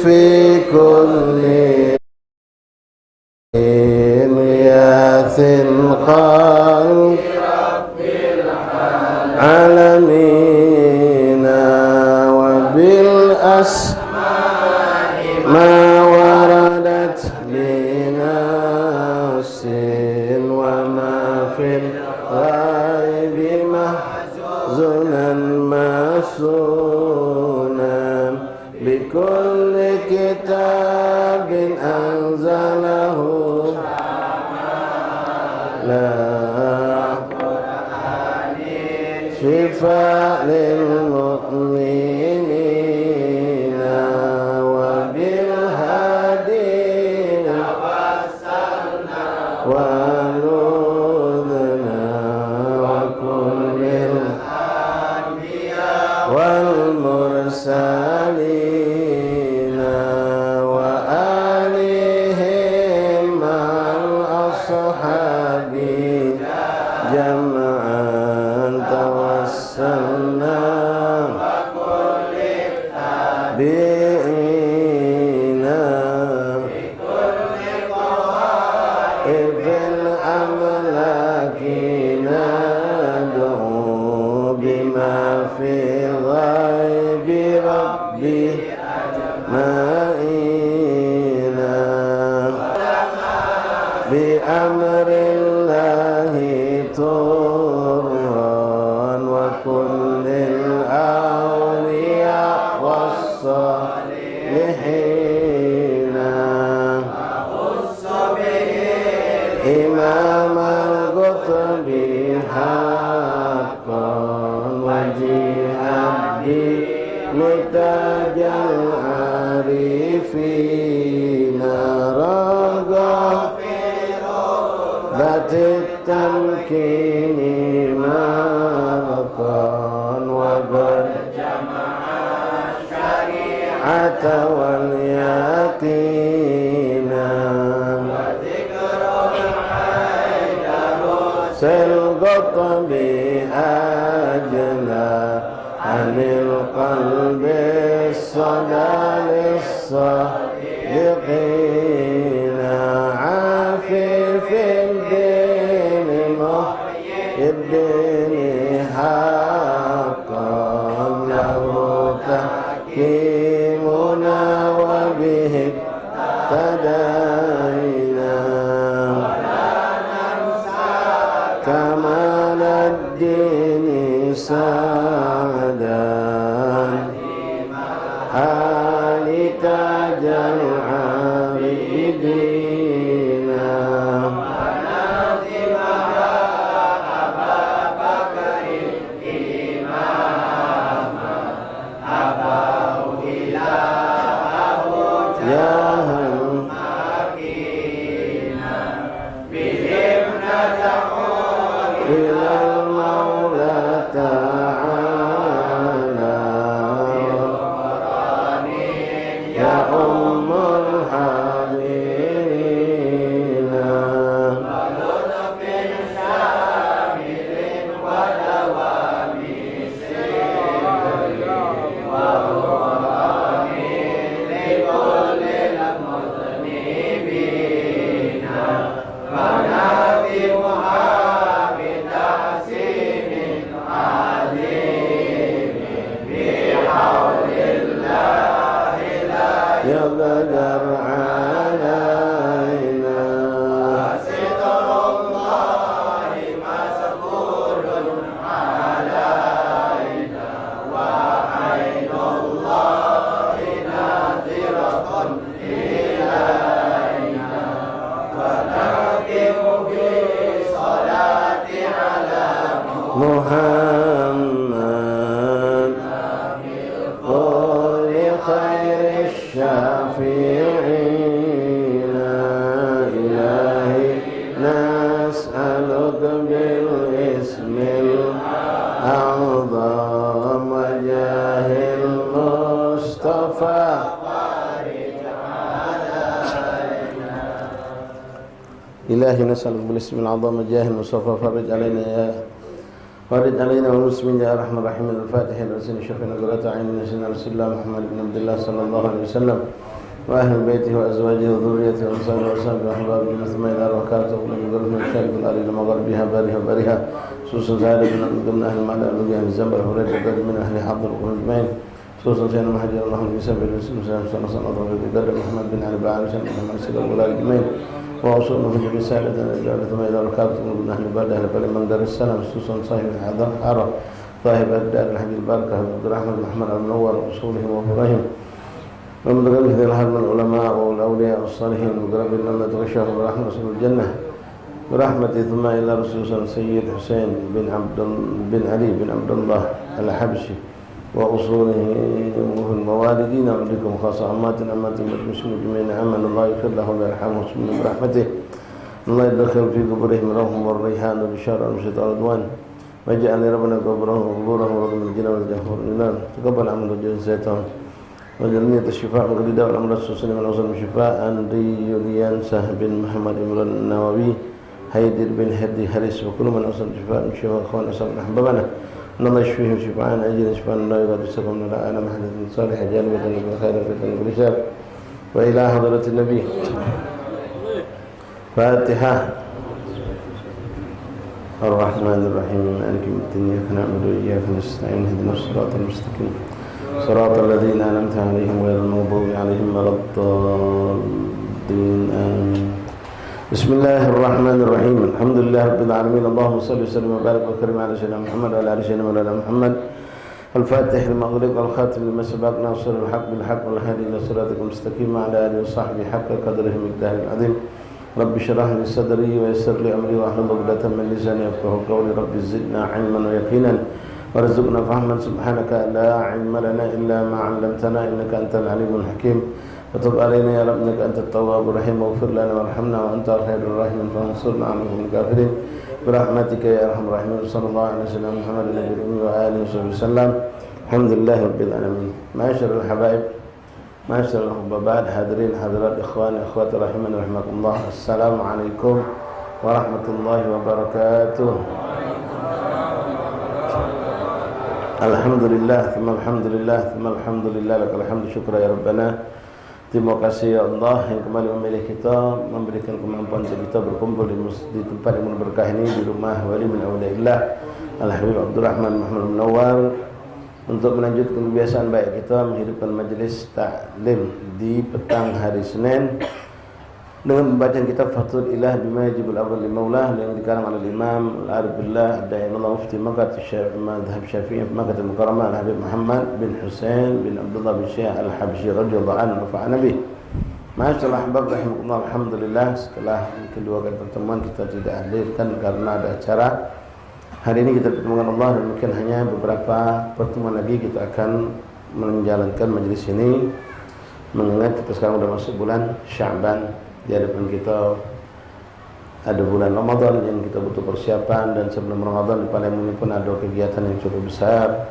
في كل غياث خلق العالمين وبالأسماء ما وردت بنفس وما في الغيب محزونا مسونا بكل كتاب أنزله لا شفاء للمؤمنين وبالهادي توسلنا ونذنا وكل الأنبياء والمرسلين وآلهم مع الأصحاب جمعا توسلنا وكل تابعينا بكل طوائف الأملاك ندعو بما في غيب ربي أجمعينا بأمر الله طرا وكل الأولياء والصالحين نخص به إمام القطب حقا وجيها الدين تاج العارفين رغب ذات التمكين مرقا وقد جمع الشريعة واليقين وذكر الحيدر سلقط بأجلا عن القلب الصدى للصادقين عفيف الدين محيي الدين حقا له تحكيمنا وبه اهتدينا ولا ننسى كمال الدين سعدا حال تاج العابدين وناظمها أبا بكر إماما أباه إلهه جاها مكينا بهم نجحوا إلى المولى تعالى يا أم الحاضرين ولطف شامل ودوام سر وغفران لكل المذنبين ونافعها بتحسين عظيم بحول الله لا يقدر علينا ستر الله مسؤول علينا وعين الله ناظرة إلينا ونختم بالصلاة على محمد قل خير الشافعين إلهي نسألك بالاسم الأعظم وجاه المصطفى إلهي نسألك بالاسم العظيم وجاه المصطفى فرج علينا يا وارد علينا والمسلمين يا أرحم الراحمين. الفاتحة لرسول شفينا قرة عين سيدنا رسول الله محمد بن عبد الله صلى الله عليه وسلم وأهل بيته وأزواجه وذريته وأنصاره وأصحابه وأحبابه ثم إلى ركعته ومن قرب من الشارق الأرض إلى مغربها بارها وبارها خصوصا زاد من أهل المعنى الذي أهل الزنبر هريرة من أهل حضر القرآن أجمعين خصوصا سيدنا محمد اللهم بسبب الرسول صلى الله عليه وسلم وقدر محمد بن علي بعد سنة محمد سيد الغلال أجمعين وأوصلنا في رسالة الرجال ثم إلى ركعته من أهل البلد أهل بلد من دار السلام خصوصا صاحب الحرم صاحب الدار الحج البركة عبد الرحمن محمد المنور وأصوله وإبراهيم ومن قبل الحرم من العلماء والأولياء والصالحين وقرب لنا تغشاه برحمة رسول الجنة برحمته ثم إلى رسول الله سيد حسين بن علي بن عبد الله الحبشي وأصوله والموالدين وعليكم خاصة أماتنا المسلمين جميعا عمل الله يغفر لهم ويرحمهم ويسلم برحمته الله يدخل في قبورهم روح والريحان والبشارة والشتاء والرضوان واجعل ربنا قبورهم وقبورهم ورد من الجنة والجهور والإنان تقبل عمل جزيتهم وجعلني الشفاء والغداء والأمراض السوسية من أوصل شفاء أندري يوليانسة بن محمد إمران النووي هيدر بن هدي هريس وكل من أوصل شفاء من شفاء أخوان أصاب أحبابنا الله يشفيهم شفاء عاجلا شفاء لا يغادر سقما ولا أنا محدث صالح جانبة بالخير فتن بالحساب وإلى حضرة النبي فاتحة الرحمن الرحيم مالك يوم الدين إياك نعبد وإياك نستعين اهدنا الصراط المستقيم صراط الذين أنعمت عليهم غير المغضوب عليهم ولا الضالين آمين. بسم الله الرحمن الرحيم الحمد لله رب العالمين اللهم صل وسلم وبارك وكرم على سيدنا محمد وعلى آل سيدنا مولانا محمد الفاتح المغلق والخاتم لما سبق ناصر الحق بالحق والهادي إلى صراطك المستقيم وعلى آله وصحبه حق قدره مقداره العظيم رب اشرح لي صدري ويسر لي أمري واحلل عقدة من لساني يفقهوا قولي رب زدنا علما ويقينا وارزقنا فهما سبحانك لا علم لنا إلا ما علمتنا إنك أنت العليم الحكيم وتب علينا يا رب إنك أنت التواب الرحيم واغفر لنا وارحمنا وأنت خير الراحمين فانصرنا على القوم الكافرين برحمتك يا أرحم الراحمين صلى الله عليه وسلم محمد النبي الأمي وآله وصحبه وسلم الحمد لله رب العالمين. معاشر الحبايب معاشر الأحباب حاضرين حاضرات إخواني أخواتي رحمني رحمكم الله السلام عليكم ورحمة الله وبركاته. Alhamdulillah, alhamdulillah, alhamdulillah, lakal hamdu syukra ya Rabbana. Terima kasih ya Allah yang kembali memilih kita, memberikan kemampuan kita berkumpul di tempat yang berkah ini, di rumah wali min awliyaillah Al-Habib Abdurrahman Muhammad Munawwar, untuk melanjutkan kebiasaan baik kita menghidupkan majelis taklim di petang hari Senin dengan membacaan kitab Fathul Ilah bima yajibul awwal li maulah yang dikarang oleh Imam Al-Arif Billah Da'imullah Mufti Makkah Madhab Syafi'i Makkah Al-Mukarramah Al-Habib Muhammad bin Husain bin Abdullah bin Syekh Al-Habsyi radhiyallahu anhu rafa'ana bih. Masyaallah ahbab rahimakumullah, alhamdulillah setelah kedua kali pertemuan kita tidak hadirkan karena ada acara. Hari ini kita bertemu dengan Allah dan mungkin hanya beberapa pertemuan lagi kita akan menjalankan majelis ini, mengingat kita sekarang sudah masuk bulan Sya'ban. Di hadapan kita ada bulan Ramadan yang kita butuh persiapan, dan sebelum Ramadan di Palembang ini pun ada kegiatan yang cukup besar,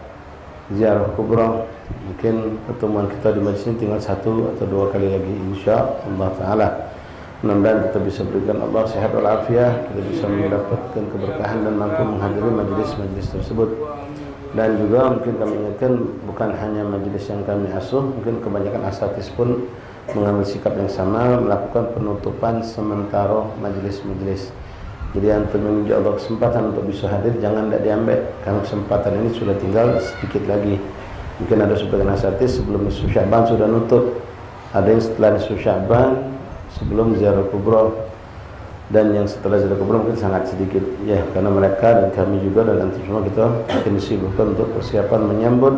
ziarah kubra. Mungkin pertemuan kita di majlis ini tinggal 1 atau 2 kali lagi insya-Allah taala. Mudah-mudahan kita bisa berikan Allah sehat walafiat, kita bisa mendapatkan keberkahan dan mampu menghadiri majelis-majelis tersebut. Dan juga mungkin kami ingatkan, bukan hanya majelis yang kami asuh, mungkin kebanyakan asatidz pun mengambil sikap yang sama, melakukan penutupan sementara majelis-majelis. Jadi antum yang insya Allah kesempatan untuk bisa hadir jangan tidak diambil, karena kesempatan ini sudah tinggal sedikit lagi. Mungkin ada sebagian asatidz sebelum nisfu Sya'ban sudah nutup, ada yang setelah nisfu Sya'ban sebelum ziarah kubra, dan yang setelah ziarah kubra mungkin sangat sedikit ya, karena mereka dan kami juga dan antum semua kita akan disibukkan untuk persiapan menyambut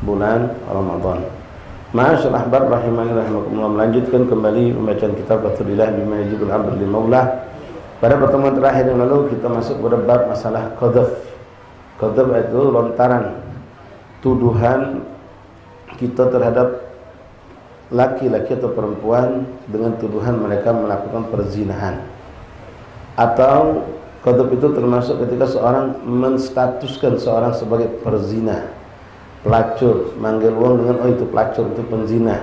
bulan Ramadan. Ma'asyar ahbab rahimani rahimakumullah, melanjutkan kembali pembacaan kitab Fathul Ilah bima yajibul amr li maulah. Pada pertemuan terakhir yang lalu kita masuk pada bab masalah qadzaf. Qadzaf itu lontaran tuduhan kita terhadap laki-laki atau perempuan dengan tuduhan mereka melakukan perzinahan. Atau qadzaf itu termasuk ketika seorang menstatuskan seorang sebagai perzina, pelacur, manggil uang dengan oh itu pelacur, itu penzina,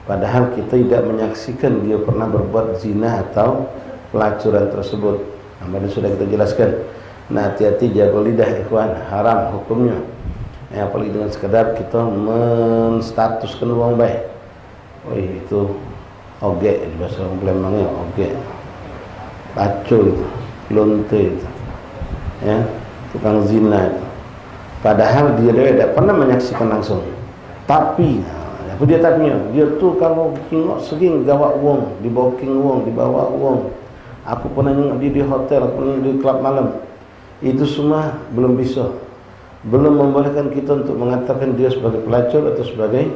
padahal kita tidak menyaksikan dia pernah berbuat zina atau pelacuran tersebut. Nah, sudah kita jelaskan. Nah, hati-hati jaga lidah ikhwan, haram hukumnya. Yang apalagi dengan sekedar kita menstatuskan uang baik. Oh itu oge di bahasa orang Palembangnya oge. Pacul itu, lonte itu. Ya, tukang zina itu. Padahal dia tidak pernah menyaksikan langsung. Tapi apa dia tadinya? Dia tuh kalau tengok sering gawak uang, dibawa king uang, dibawa uang. Aku pernah nengok dia di hotel, aku pernah di klub malam. Itu semua belum bisa, belum membolehkan kita untuk mengatakan dia sebagai pelacur atau sebagai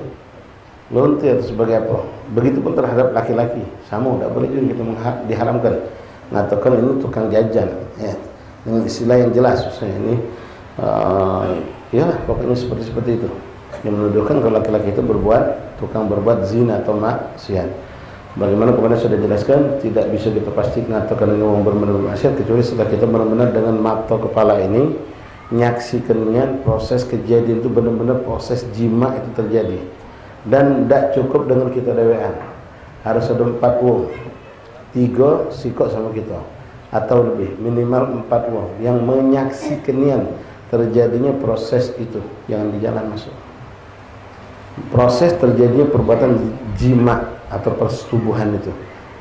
lonte atau sebagai apa. Begitupun terhadap laki-laki, sama tidak boleh juga kita diharamkan mengatakan ini tukang jajan, ya, dengan istilah yang jelas. Misalnya ini, ya pokoknya seperti itu, yang menuduhkan kalau laki-laki itu tukang berbuat zina atau maksiat. Bagaimana kemudian sudah jelaskan, tidak bisa kita pastikan mengatakan ini orang benar-benar maksiat kecuali setelah kita benar-benar dengan mata kepala ini menyaksikannya proses kejadian itu benar-benar proses jima itu terjadi. Dan tidak cukup dengan kita dewean, harus ada 4 wong, 3 sikok sama kita atau lebih, minimal 4 wong yang menyaksikannya terjadinya proses itu, jangan di jalan masuk. Proses terjadinya perbuatan jima atau persetubuhan itu,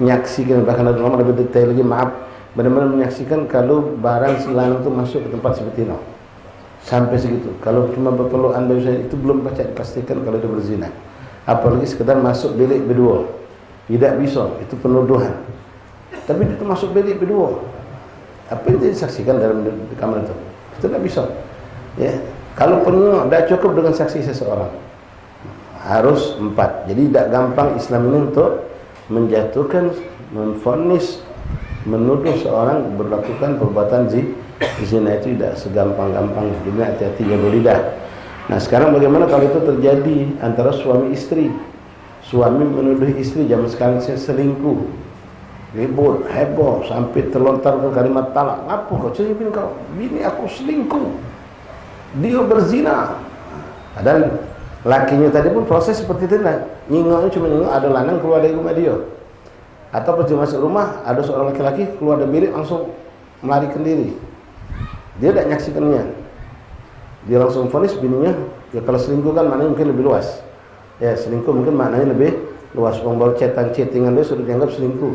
menyaksikan. Bahkan ada ulama lebih detail lagi, maaf, benar-benar menyaksikan kalau barang selanang itu masuk ke tempat seperti itu, sampai segitu. Kalau cuma berpelukan itu belum baca dipastikan kalau dia berzina. Apalagi sekedar masuk bilik berdua, tidak bisa, itu penuduhan. Tapi itu masuk bilik berdua, apa yang disaksikan dalam kamar itu tidak bisa. Ya, kalau penuh tidak cukup dengan saksi seseorang, harus 4. Jadi tidak gampang Islam ini untuk menjatuhkan, memvonis, menuduh seorang melakukan perbuatan zina itu tidak segampang-gampang. Jadi hati-hati jaga lidah. Nah sekarang bagaimana kalau itu terjadi antara suami istri? Suami menuduh istri zaman sekarang saya selingkuh, ribut, heboh, sampai terlontarkan kalimat talak. Apa kau cerita kau? Bini aku selingkuh, dia berzina. Padahal lakinya tadi pun proses seperti itu, nyingoknya cuma nyingok ada lanang keluar dari rumah dia, atau pas dia masuk rumah ada seorang laki-laki keluar dari bilik langsung melarikan diri, dia tidak menyaksikannya, dia langsung vonis bininya. Ya kalau selingkuh kan maknanya mungkin lebih luas, ya selingkuh mungkin maknanya lebih luas. Orang baru chattingan dia sudah dianggap selingkuh,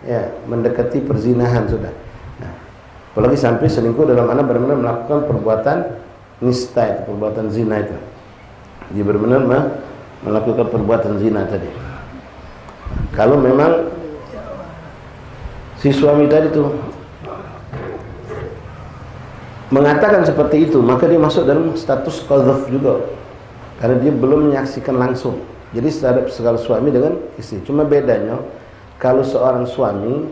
ya mendekati perzinahan sudah. Nah, apalagi sampai selingkuh dalam mana benar-benar melakukan perbuatan nista itu, perbuatan zina itu. Dia benar-benar melakukan perbuatan zina tadi. Kalau memang si suami tadi itu mengatakan seperti itu, maka dia masuk dalam status qadzaf juga, karena dia belum menyaksikan langsung. Jadi terhadap segala suami dengan istri. Cuma bedanya kalau seorang suami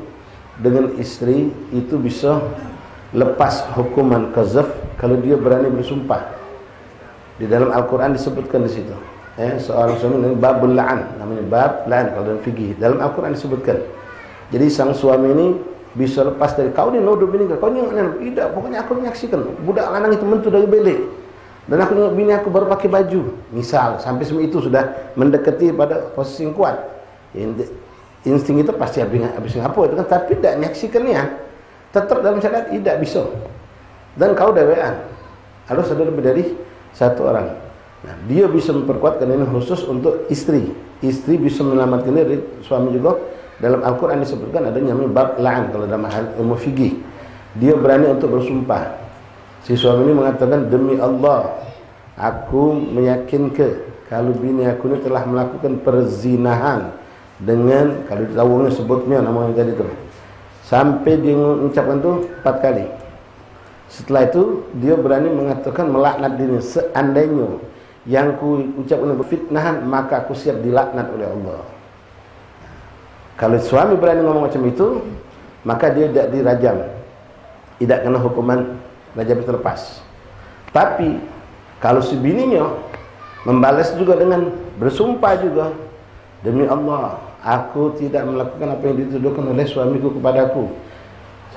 dengan istri itu bisa lepas hukuman qadzaf kalau dia berani bersumpah. Di dalam Al-Quran disebutkan di situ, seorang suami ini babul la'an, namanya bab la'an kalau dalam fikih. Dalam Al-Quran disebutkan. Jadi sang suami ini bisa lepas dari kau ni nuduh bini kau ni tidak, pokoknya aku menyaksikan budak lanang itu mentu dari belik dan aku tengok bini aku baru pakai baju, misal sampai semua itu sudah mendekati pada posisi yang kuat. Insting itu pasti habis ngapa itu kan, tapi tidak menyaksikannya, tetap dalam syariat tidak bisa. Dan kau dewean harus ada lebih dari 1 orang. Nah, dia bisa memperkuatkan ini khusus untuk istri. Istri bisa menyelamatkan diri, suami juga. Dalam Al-Quran disebutkan ada namanya bab la'an kalau dalam ilmu fikih. Dia berani untuk bersumpah. Si suami ini mengatakan, demi Allah, aku meyakinkan kalau bini aku ini telah melakukan perzinahan dengan, kalau ditawurnya sebutnya nama yang tadi itu, sampai dia mengucapkan itu 4 kali. Setelah itu dia berani mengatakan melaknat dirinya, seandainya yang ku ucapkan berfitnahan maka aku siap dilaknat oleh Allah. Kalau suami berani ngomong macam itu, maka dia tidak dirajam, tidak kena hukuman rajam terlepas. Tapi kalau si bininya membalas juga dengan bersumpah juga, demi Allah aku tidak melakukan apa yang dituduhkan oleh suamiku kepadaku,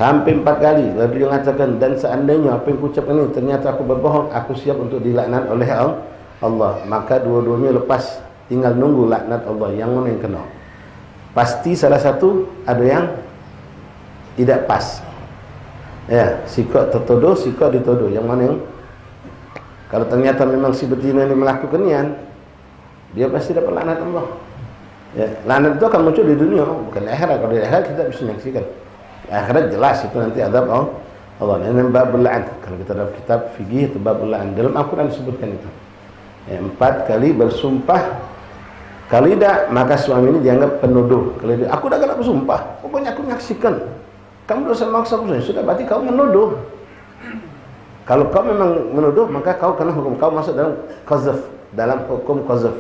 sampai 4 kali. Lalu dia mengatakan, dan seandainya apa yang kuucapkan ini ternyata aku berbohong, aku siap untuk dilaknat oleh Allah. Maka dua-duanya lepas, tinggal nunggu laknat Allah, yang mana yang kena. Pasti salah satu ada yang tidak pas. Ya, sikok tertuduh, sikok dituduh. Yang mana yang kalau ternyata memang si betina ini melakukannya, dia pasti dapat laknat Allah. Ya, laknat itu akan muncul di dunia, bukan di akhirat. Kalau di akhirat kita bisa menyaksikan. Di akhirat jelas itu nanti adab Allah. Ini babul la'an. Kalau kita dalam kitab fikih itu babul la'an. Dalam Al-Quran disebutkan itu. Ya, 4 kali bersumpah. Kalau tidak, maka suami ini dianggap penuduh. Kalau dia, aku dah galak bersumpah, pokoknya aku menyaksikan. Kamu dosa maksa aku, sudah berarti kau menuduh. Kalau kau memang menuduh, maka kau kena hukum. Kau masuk dalam qazaf, dalam hukum qazaf.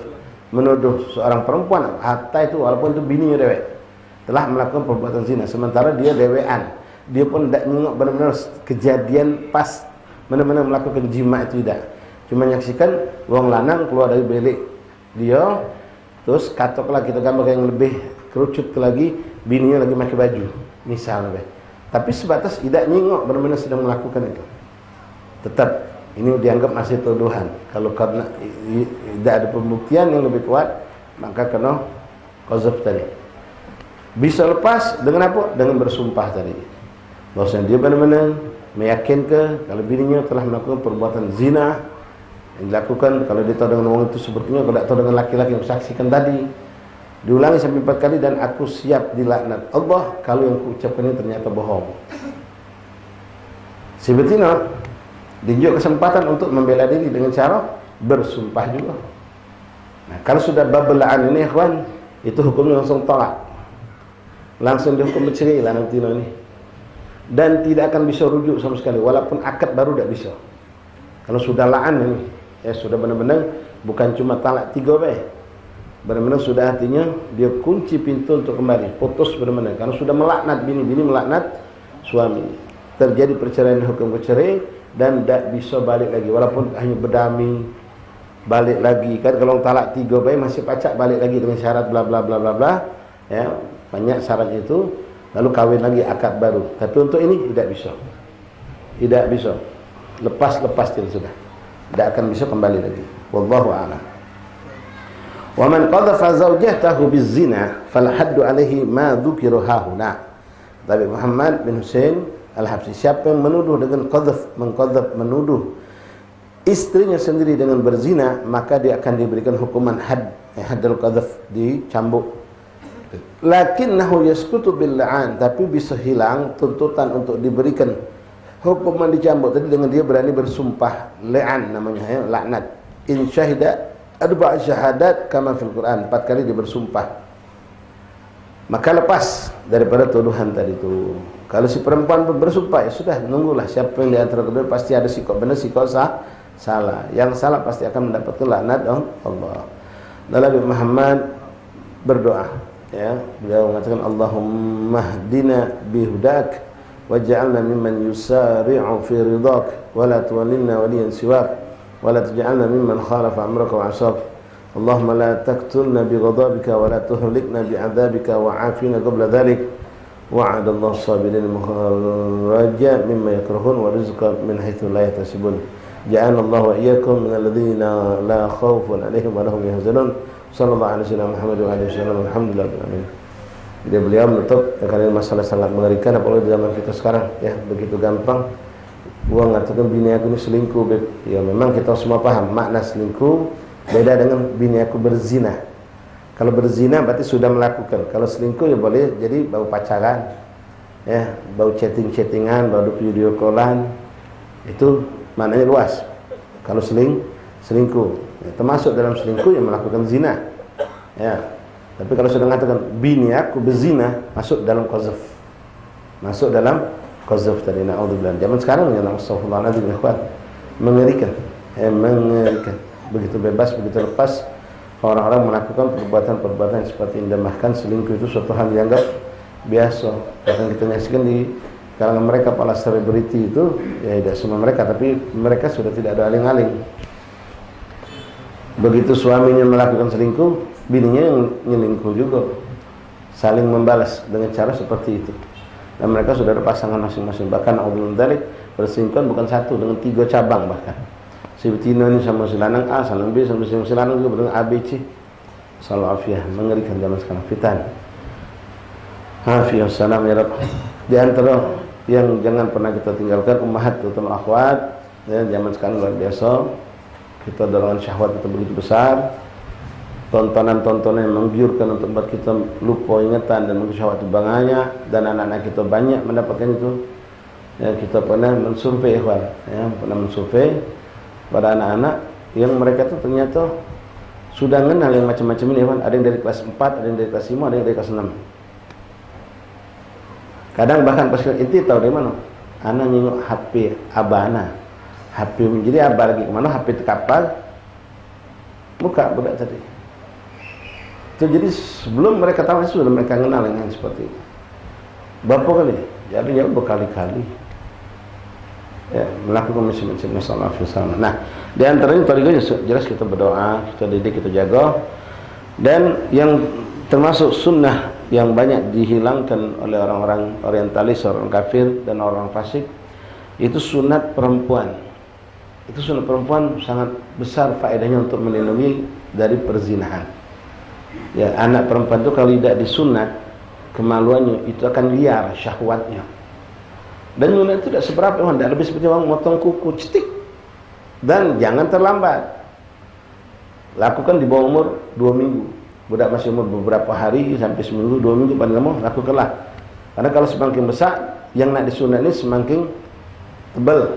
Menuduh seorang perempuan, hatta itu walaupun itu bininya dewek, telah melakukan perbuatan zina, sementara dia dewean. Dia pun tidak nengok benar-benar kejadian pas benar-benar melakukan jima itu tidak. Cuma menyaksikan wong lanang keluar dari bilik dia, terus katoklah kita gambar yang lebih kerucut lagi, bininya lagi pakai baju, misalnya. Tapi sebatas tidak nyingok benar-benar sedang melakukan itu. Tetap ini dianggap masih tuduhan. Kalau karena tidak ada pembuktian yang lebih kuat, maka kena qazaf tadi. Bisa lepas dengan apa? Dengan bersumpah tadi. Bahwasanya dia benar-benar meyakinkan kalau bininya telah melakukan perbuatan zina yang dilakukan. Kalau dia tahu dengan orang itu sebetulnya, kalau tidak tahu dengan laki-laki yang saksikan tadi, diulangi sampai 4 kali, dan aku siap dilaknat Allah kalau yang kuucapkan ini ternyata bohong. Si betina diunjuk kesempatan untuk membela diri dengan cara bersumpah juga. Nah, kalau sudah babul la'an ini, ikhwan, itu hukumnya langsung tolak. Langsung dihukum bercerai lah nanti ini. Dan tidak akan bisa rujuk sama sekali, walaupun akad baru tidak bisa. Kalau sudah la'an ini, ya sudah benar-benar bukan cuma talak 3 benar-benar sudah artinya dia kunci pintu untuk kembali, putus benar-benar. Karena sudah melaknat bini melaknat suami. Terjadi perceraian, hukum bercerai, dan tidak bisa balik lagi, walaupun hanya berdamai balik lagi. Kan kalau talak 3 masih pacak, balik lagi dengan syarat bla bla bla bla bla. Ya, banyak syarat itu, lalu kawin lagi akad baru. Tapi untuk ini tidak bisa. Tidak bisa. Lepas dia sudah. Tidak akan bisa kembali lagi. Wallahu a'lam. Wa man qadhafa zawjatahu bizina fal haddu alaihi ma dzukira hahuna. Tapi Muhammad bin Husain Al-Habsyi, siapa yang menuduh dengan qadhaf, menuduh istrinya sendiri dengan berzina, maka dia akan diberikan hukuman haddul qadhaf, dicambuk. Lakinnahu yasqutu bil la'an, tapi bisa hilang tuntutan untuk diberikan hukuman dicambuk tadi dengan dia berani bersumpah, la'an namanya, ya, laknat. In syahida arba'a syahadat kama fil Quran, 4 kali dia bersumpah, maka lepas daripada tuduhan tadi itu. Kalau si perempuan bersumpah, ya sudah, nunggulah siapa yang di antara kedua, pasti ada sikap benar, sikap salah. Yang salah pasti akan mendapatkan laknat Allah. Nabi Muhammad berdoa, ya, beliau mengatakan Allahumma hdina bihudak waj'alna mimman yusari'u fi ridak wa la tuwallina waliyan siwak wa la taj'alna mimman khalafa amraka wa 'asaf. Allahumma la taqtulna bighadabika wa la tuhlikna bi'adzabika wa 'afina qabla dhalik. Wa'ada Allah sabirin mukharaja mimma yakrahun wa rizqa min haitsu la yahtasibun. Ja'alna Allah wa iyyakum minal ladzina la khaufun 'alaihim wa lahum yahzanun. Sallallahu alaihi wasallam Muhammad wa alihi wasallam. Alhamdulillah alamin. Jadi beliau menutup karena masalah sangat mengerikan, apalagi di zaman kita sekarang, ya, begitu gampang gua mengatakan bini aku ini selingkuh, beb. Ya memang kita semua paham makna selingkuh beda dengan bini aku berzina. Kalau berzina berarti sudah melakukan. Kalau selingkuh ya boleh jadi bau pacaran, ya, bau chattingan, bau video callan, itu maknanya luas. Kalau selingkuh, ya, termasuk dalam selingkuh yang melakukan zina, ya. Tapi kalau sudah mengatakan bini aku berzina, masuk dalam qazaf, tadi. Naudzubillah. Zaman sekarang ya, astagfirullahaladzim, ikhwan, mengerikan, mengerikan. Begitu bebas, begitu lepas orang-orang melakukan perbuatan-perbuatan seperti ini. Dan bahkan selingkuh itu suatu hal yang dianggap biasa. Bahkan kita nyaksikan di kalangan mereka para selebriti itu, ya tidak semua mereka, tapi mereka sudah tidak ada aling-aling. Begitu suaminya melakukan selingkuh, bininya yang nyelingkuh juga, saling membalas dengan cara seperti itu. Dan mereka sudah ada pasangan masing-masing. Bahkan Allah dari berselingkuhan bukan satu, dengan 3 cabang bahkan. Si betina ini sama si lanang A, sama B, sama si lanang juga dengan A, B, C. Salam afiyah, mengerikan zaman sekarang, fitan. Afiyah, salam ya Rabb. Di antara yang jangan pernah kita tinggalkan, ummahat terutama akhwat, ya, zaman sekarang luar biasa. Kita dorongan syahwat kita begitu besar, tontonan-tontonan yang menggiurkan untuk membuat kita lupa ingatan dan mungkin syahwat itu banyak, dan anak-anak kita banyak mendapatkan itu. Ya, kita pernah mensurvei, pernah mensurvei pada anak-anak yang mereka tuh ternyata sudah kenal yang macam-macam ini, ada yang dari kelas 4, ada yang dari kelas 5, ada yang dari kelas 6. Kadang bahkan pas inti tahu dari mana? Anak nyingok HP abana, HP jadi abah lagi kemana? HP terkapal, buka budak tadi. Itu jadi sebelum mereka tahu sudah mereka kenal yang seperti itu. Berapa kali? Jadi ya berkali-kali. Ya, melakukan macam-macam masalah fisana. Nah, di antaranya tadi jelas kita berdoa, kita didik, kita jaga. Dan yang termasuk sunnah yang banyak dihilangkan oleh orang-orang orientalis, orang kafir dan orang fasik, itu sunat perempuan. Itu sunat perempuan sangat besar faedahnya untuk melindungi dari perzinahan. Ya, anak perempuan itu kalau tidak disunat, kemaluannya itu akan liar syahwatnya. Dan sunat itu tidak seberapa, tidak lebih seperti orang motong kuku, cetik. Dan jangan terlambat. Lakukan di bawah umur 2 minggu. Budak masih umur beberapa hari sampai seminggu, 2 minggu paling lama, lakukanlah. Karena kalau semakin besar, yang nak disunat ini semakin tebal.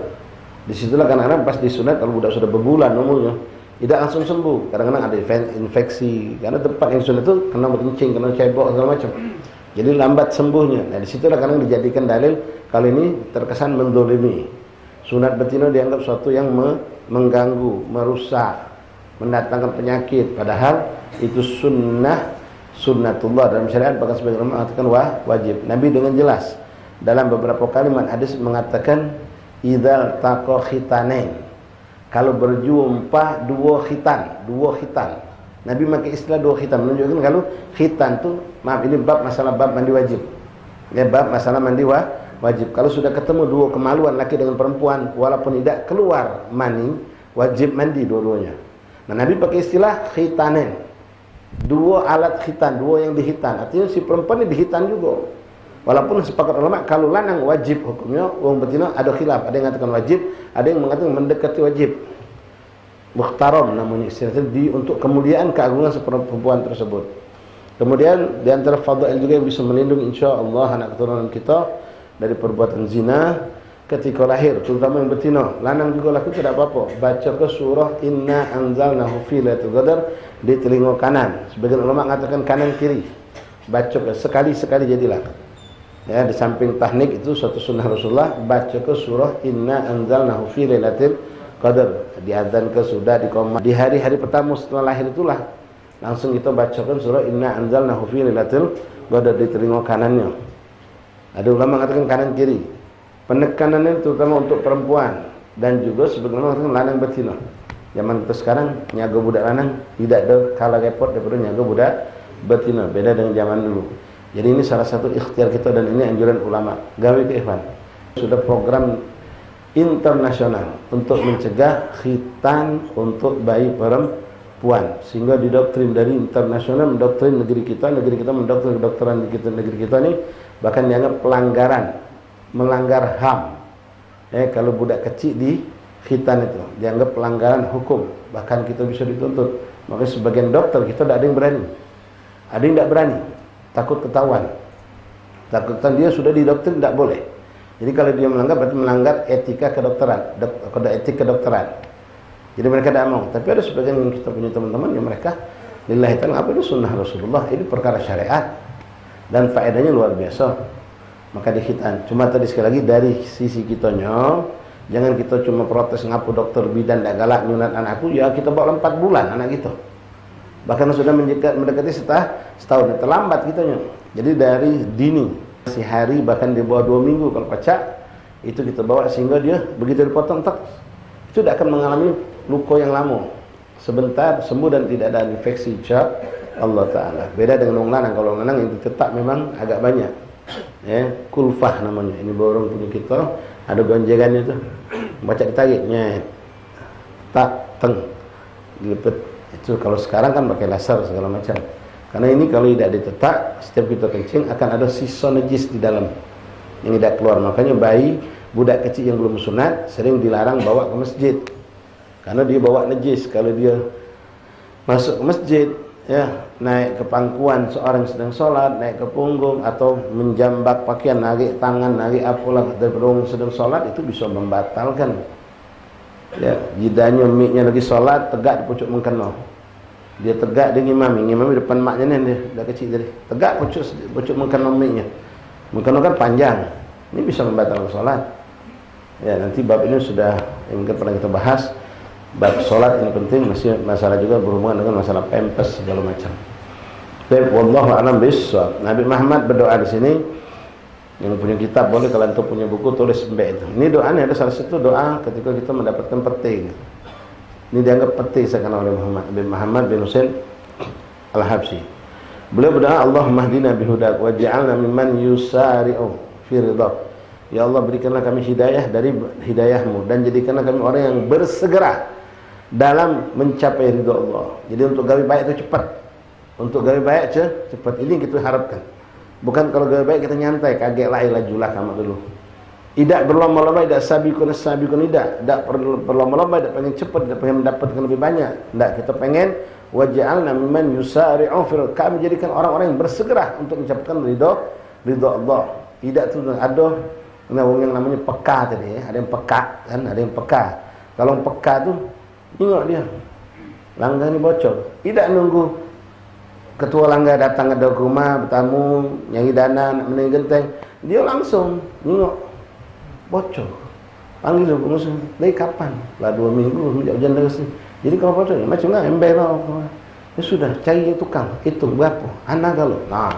Disitulah kadang-kadang pas disunat, kalau budak sudah berbulan umurnya, tidak langsung sembuh. Kadang-kadang ada infeksi, karena tempat yang sunat itu kena berkencing, kena cebok segala macam. Jadi lambat sembuhnya. Nah disitulah kadang dijadikan dalil kalau ini terkesan mendolimi. Sunat betina dianggap suatu yang mengganggu, merusak, mendatangkan penyakit. Padahal itu sunnatullah dalam syariat, bahkan sebagian ulama mengatakan wajib. Nabi dengan jelas dalam beberapa kalimat hadis mengatakan idzal taqa khitanain, kalau berjumpa dua khitan. Nabi pakai istilah dua khitan, menunjukkan kalau khitan tu, maaf ini bab masalah bab mandi wajib. Ya, bab masalah mandi wajib. Kalau sudah ketemu dua kemaluan laki dengan perempuan, walaupun tidak keluar mani, wajib mandi dua-duanya. Nah, Nabi pakai istilah khitanen. Dua alat khitan, dua yang dihitan. Artinya si perempuan ini dihitan juga. Walaupun sepakat ulama kalau lanang wajib hukumnya, wong betina ada khilaf. Ada yang mengatakan wajib, ada yang mengatakan mendekati wajib. Mukhtaram namanya istilahnya untuk kemuliaan keagungan perempuan tersebut. Kemudian di antara fadail juga yang bisa melindungi insyaallah anak keturunan kita dari perbuatan zina ketika lahir, terutama yang betina. Lanang juga laki tidak apa-apa. Baca ke surah Inna anzalnahu fi lailatul qadar di telinga kanan. Sebagian ulama mengatakan kanan kiri. Baca ke sekali-sekali jadilah. Ya, di samping tahnik itu suatu sunnah Rasulullah, baca ke surah Inna anzalnahu fi lailatul qadar. Diadzan ke sudah di koma di hari-hari pertama setelah lahir itulah langsung kita bacakan surah Inna anzalnahu fi lailatul qadar di telinga kanannya. Ada ulama mengatakan kanan kiri. Penekanannya terutama untuk perempuan dan juga sebagaimana mengatakan lanang betina. Zaman kita sekarang nyaga budak lanang tidak ada kalah repot daripada nyaga budak betina, beda dengan zaman dulu. Jadi ini salah satu ikhtiar kita dan ini anjuran ulama. Gawe ke ikhwan. Sudah program internasional untuk mencegah khitan untuk bayi perempuan, sehingga didoktrin dari internasional mendoktrin negeri kita mendoktrin kedokteran negeri kita ini bahkan dianggap pelanggaran, melanggar HAM. Kalau budak kecil di khitan itu dianggap pelanggaran hukum, bahkan kita bisa dituntut. Makanya sebagian dokter kita tidak ada yang berani, ada yang tidak berani, takut ketahuan, takutan dia sudah didoktrin tidak boleh. Jadi kalau dia melanggar berarti melanggar etika kedokteran, kode etik kedokteran. Jadi mereka tidak mau. Tapi ada sebagian yang kita punya teman-teman yang mereka lillahi ta'ala, apa itu sunnah Rasulullah, ini perkara syariat dan faedahnya luar biasa. Maka dikhitan. Cuma tadi sekali lagi dari sisi kitanya, jangan kita cuma protes ngapu dokter bidan dak galak nyunat anakku, ya kita bawa 4 bulan anak kita. Bahkan sudah mendekati setahun, terlambat kitanya. Jadi dari dini si hari bahkan di bawah 2 minggu kalau pacak itu kita bawa sehingga dia begitu dipotong tak itu tidak akan mengalami luka yang lama, sebentar sembuh dan tidak ada infeksi insya Allah Ta'ala. Beda dengan orang lanang. Kalau orang lanang yang diketak memang agak banyak ya, kulfah namanya. Ini borong punya kita ada gonjengannya tuh, baca ditagihnya tak teng dilipet itu. Kalau sekarang kan pakai laser segala macam. Karena ini kalau tidak ditetak, setiap kita kencing akan ada sisa najis di dalam. yang tidak keluar. Makanya bayi, budak kecil yang belum sunat sering dilarang bawa ke masjid karena dia bawa najis. Kalau dia masuk ke masjid, ya, naik ke pangkuan seorang sedang sholat, naik ke punggung atau menjambak pakaian, narik tangan, narik apalah daripada orang sedang sholat, itu bisa membatalkan. Ya, jidanya miknya lagi sholat, tegak di pucuk mengkena. Dia tegak dia ngimami depan maknya ni, dia dah kecil tadi. Tegak pucuk mengkena miknya. Mengkena kan panjang. Ini bisa membatalkan sholat. Ya, nanti bab ini sudah mungkin pernah kita bahas. Bab sholat ini penting, masih masalah juga berhubungan dengan masalah pempes segala macam. Baik, wallahu a'lam bishawab. Nabi Muhammad berdoa di sini. Yang punya kitab boleh, kalau antum punya buku tulis mbak itu. Ini doanya ada salah satu doa ketika kita mendapatkan peti. Ini dianggap peti sekarang oleh Muhammad bin Husain Al-Habsyi. Beliau berdoa, Allahumma hdina bihudak waj'alna mimman yusari'u fi ridhak. Ya Allah, berikanlah kami hidayah dari hidayahmu dan jadikanlah kami orang yang bersegera dalam mencapai ridha Allah. Jadi untuk gawe baik itu cepat. Untuk gawe baik cepat. Ini yang kita harapkan. Bukan kalau gawe baik kita nyantai, kaget lah ilajulah kamu dulu. Tidak berlomba-lomba, tidak sabiqun, tidak berlomba-lomba, tidak pengen cepat, tidak pengen mendapatkan lebih banyak. Tidak, kita pengen waj'alna mimman yusari'u fil, kami jadikan orang-orang yang bersegera untuk mencapai ridha Allah. Tidak tu ada yang namanya peka tadi, ya. Ada yang peka kan, ada yang peka. Kalau yang peka tu tengok dia langgar ni bocor, tidak nunggu ketua langgar datang ada ke rumah bertamu nyari dana nak menaik genteng, dia langsung tengok bocor, panggil pengusaha, dari kapan? Lah 2 minggu hujan deras ni. Jadi kalau bocor macam mana ember lah. Ya sudah, cari tukang hitung berapa anak kalau. Nah,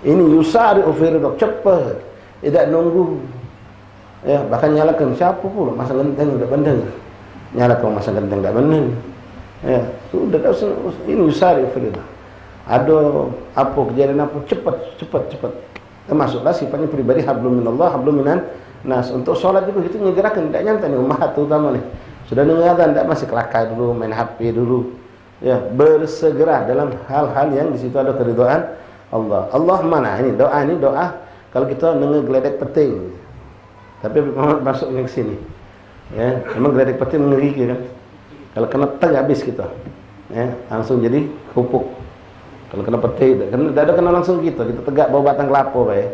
ini yusari ufiridok, cepat, tidak nunggu. Ya, bahkan nyalakan siapa pula masa genteng tidak benar, nyalakan masa genteng tidak benar. Ya, sudah ini yusari ufiridok. Ada apa kejadian apa, cepat. Termasuklah sifatnya pribadi hablum minallah hablum minan nas. Untuk sholat itu kita nyegerakan, tidak nyantai nih umat terutama nih. Sudah dengar azan tidak masih kelakar dulu, main HP dulu. Ya, bersegera dalam hal-hal yang di situ ada keridhaan Allah. Allah mana ini doa kalau kita dengar geledek peting. Tapi Muhammad masuk ke sini. Ya, memang geledek peting ngeri kan. Kalau kena teng habis kita. Ya, langsung jadi kerupuk. Kalau kena petir, tidak ada kena langsung kita tegak bawa batang kelapa baik.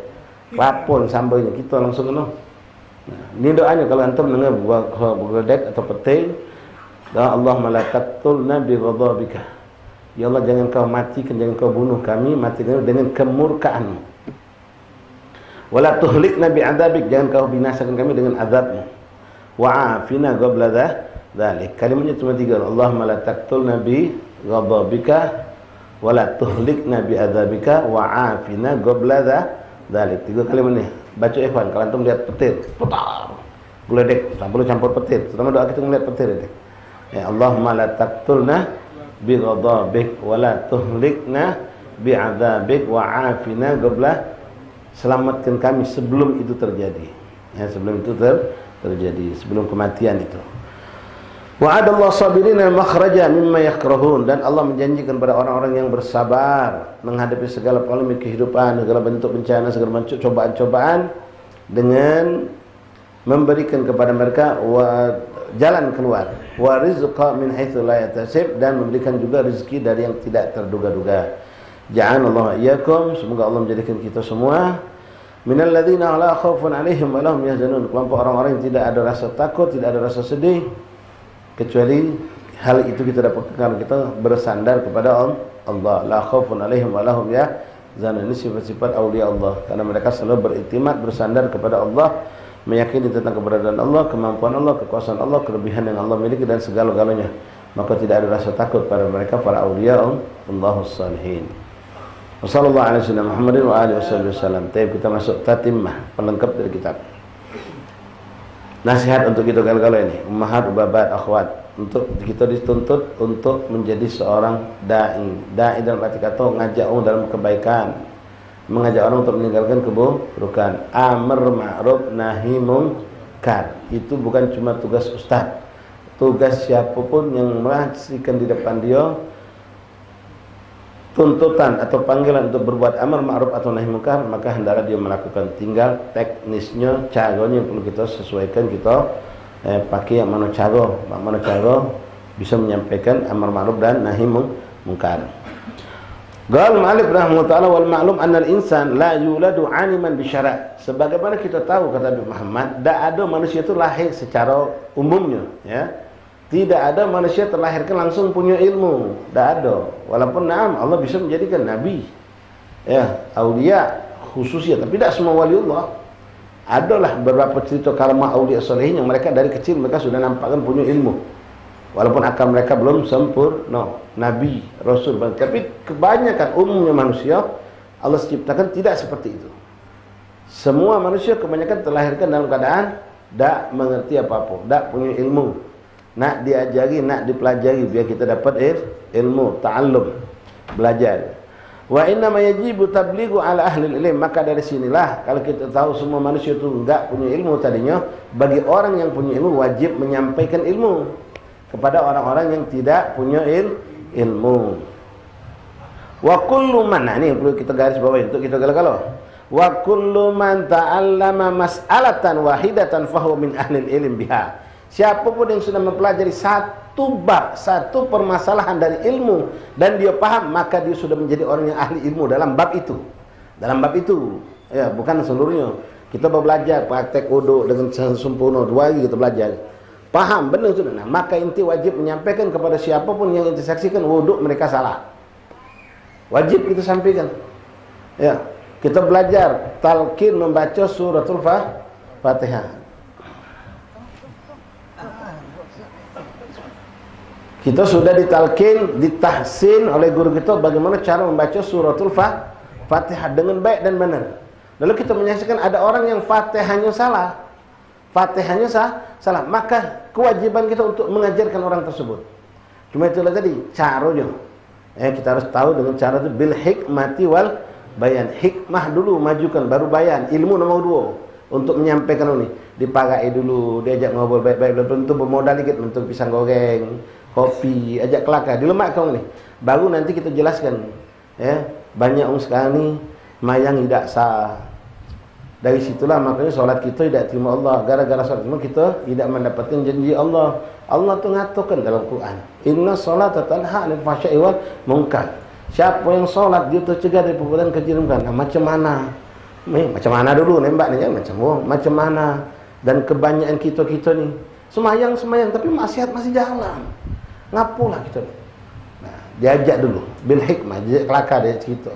Kelapa sambalnya kita langsung kena. Nah, ini doanya kalau antum dengar geledek atau petir, doa Allahumma la taqtulna bi ghadabika. Ya Allah, jangan kau matikan, jangan kau bunuh kami, matikan dengan kemurkaan. Wala tuhlikna bi adzabik, jangan kau binasakan kami dengan azabmu. Wa afina qabla dzalik. Kalimatnya cuma 3. Allahumma la taqtulna bi ghadabika wala tuhlikna bi adzabika wa afina qabla dzalik. 3 kalimat ni. Baca ikhwan, kalau antum lihat petir, putar. Geledek, tak boleh campur petir. Terutama doa kita melihat petir ini. Ya Allahumma la taqtulna bi ghadabik wala tuhlikna bi adzabik wa afina qabla, selamatkan kami sebelum itu terjadi. Ya, sebelum itu terjadi, sebelum kematian itu. Wa'adallahu sabirina makhraja mimma yakrahun, dan Allah menjanjikan kepada orang-orang yang bersabar menghadapi segala polemik kehidupan, segala bentuk bencana, segala bentuk cobaan-cobaan, dengan memberikan kepada mereka jalan keluar, wa rizqa min haitsu la yahtasib, dan memberikan juga rezeki dari yang tidak terduga-duga. Ja'alallahu iyyakum, semoga Allah menjadikan kita semua minal ladzina la khaufun 'alaihim wa lahum yahzanun, kelompok orang-orang yang tidak ada rasa takut, tidak ada rasa sedih, kecuali hal itu kita dapatkan karena kita bersandar kepada Allah. La khaufun 'alaihim wa lahum yahzanun, ini sifat-sifat aulia Allah, karena mereka selalu beriktimat, bersandar kepada Allah, meyakini tentang keberadaan Allah, kemampuan Allah, kekuasaan Allah, kelebihan yang Allah miliki dan segala-galanya. Maka tidak ada rasa takut pada mereka para aulia Allahus salihin. Wassallallahu alaihi Muhammadin wa alihi wasallam. Kita masuk tatimah, pelengkap dari kitab. Nasihat untuk kita kali-kali ini, ummahat, ubabat, akhwat, untuk kita dituntut untuk menjadi seorang dai. Dai dalam arti kata ngajak orang dalam kebaikan, mengajak orang untuk meninggalkan keburukan, amr ma'ruf nahi munkar. Itu bukan cuma tugas ustaz, tugas siapapun yang menyaksikan di depan dia tuntutan atau panggilan untuk berbuat amar ma'ruf atau nahi munkar, maka hendaklah dia melakukan. Tinggal teknisnya, caranya yang perlu kita sesuaikan, kita pakai yang mana cara bisa menyampaikan amar ma'ruf dan nahi munkar. Qala al-mu'allif rahimahullah ta'ala wal ma'lum anna al-insan la yuladu 'aliman bi syara'. Sebagaimana kita tahu kata Nabi Muhammad, tidak ada manusia itu lahir secara umumnya, ya. Tidak ada manusia terlahirkan langsung punya ilmu, tidak ada. Walaupun na'am Allah bisa menjadikan nabi, ya, aulia khususnya, tapi tidak semua waliullah. Adalah beberapa cerita karamah aulia salihin yang mereka dari kecil mereka sudah nampakkan punya ilmu. Walaupun akal mereka belum sempurna, nabi, rasul, tapi kebanyakan umumnya manusia Allah ciptakan tidak seperti itu. Semua manusia kebanyakan terlahirkan dalam keadaan tak mengerti apa-apa, tak punya ilmu. Nak diajari, nak dipelajari biar kita dapat ilmu, ta'allum, belajar. Wa inna ma yajibu tablighu ala ahli ilm. Maka dari sinilah kalau kita tahu semua manusia itu enggak punya ilmu tadinya, bagi orang yang punya ilmu wajib menyampaikan ilmu kepada orang-orang yang tidak punya ilmu. Wa kullu man, ini yang perlu kita garis bawahi untuk kita galau-galau. Wa kullu man ta'allama mas'alatan wahidatan fahuwa min ahli ilm biha. Siapapun yang sudah mempelajari satu bab, satu permasalahan dari ilmu dan dia paham, maka dia sudah menjadi orang yang ahli ilmu dalam bab itu. Dalam bab itu, ya, bukan seluruhnya. Kita belajar praktek wudu dengan sempurna, 2 hari kita belajar. Paham benar sudah. Nah, maka inti wajib menyampaikan kepada siapapun yang inti saksikan wudu mereka salah. Wajib kita sampaikan. Ya, kita belajar talqin membaca suratul Fatihah. Kita sudah ditalkin, ditahsin oleh guru kita bagaimana cara membaca suratul Fatihah dengan baik dan benar. Lalu kita menyaksikan ada orang yang Fatihahnya salah. Fatihahnya salah. Maka kewajiban kita untuk mengajarkan orang tersebut. Cuma itulah tadi caranya. Kita harus tahu dengan cara itu bil hikmati wal bayan. Hikmah dulu majukan baru bayan. Ilmu nomor 2 untuk menyampaikan ini. Dipakai dulu, diajak ngobrol baik-baik, tentu bermodal dikit bentuk pisang goreng, kopi, ajak kelakar, dilemak kau ni. Baru nanti kita jelaskan. Ya, banyak orang sekarang ni mayang tidak sah. Dari situlah makanya solat kita tidak terima Allah. Gara-gara solat kita tidak mendapatkan janji Allah. Allah tu ngatakan dalam Quran, inna solata tanha 'anil fahsya'i wal munkar. Siapa yang solat dia tercegah dari perbuatan keji dan munkar. Nah, macam mana? Macam mana dulu nembak ni kan? Macam mana? Dan kebanyakan kita ni semayang tapi maksiat masih jalan. Ngapulah kita ni. Nah, diajak dulu bil hikmah, diajak kelakar dia cerita.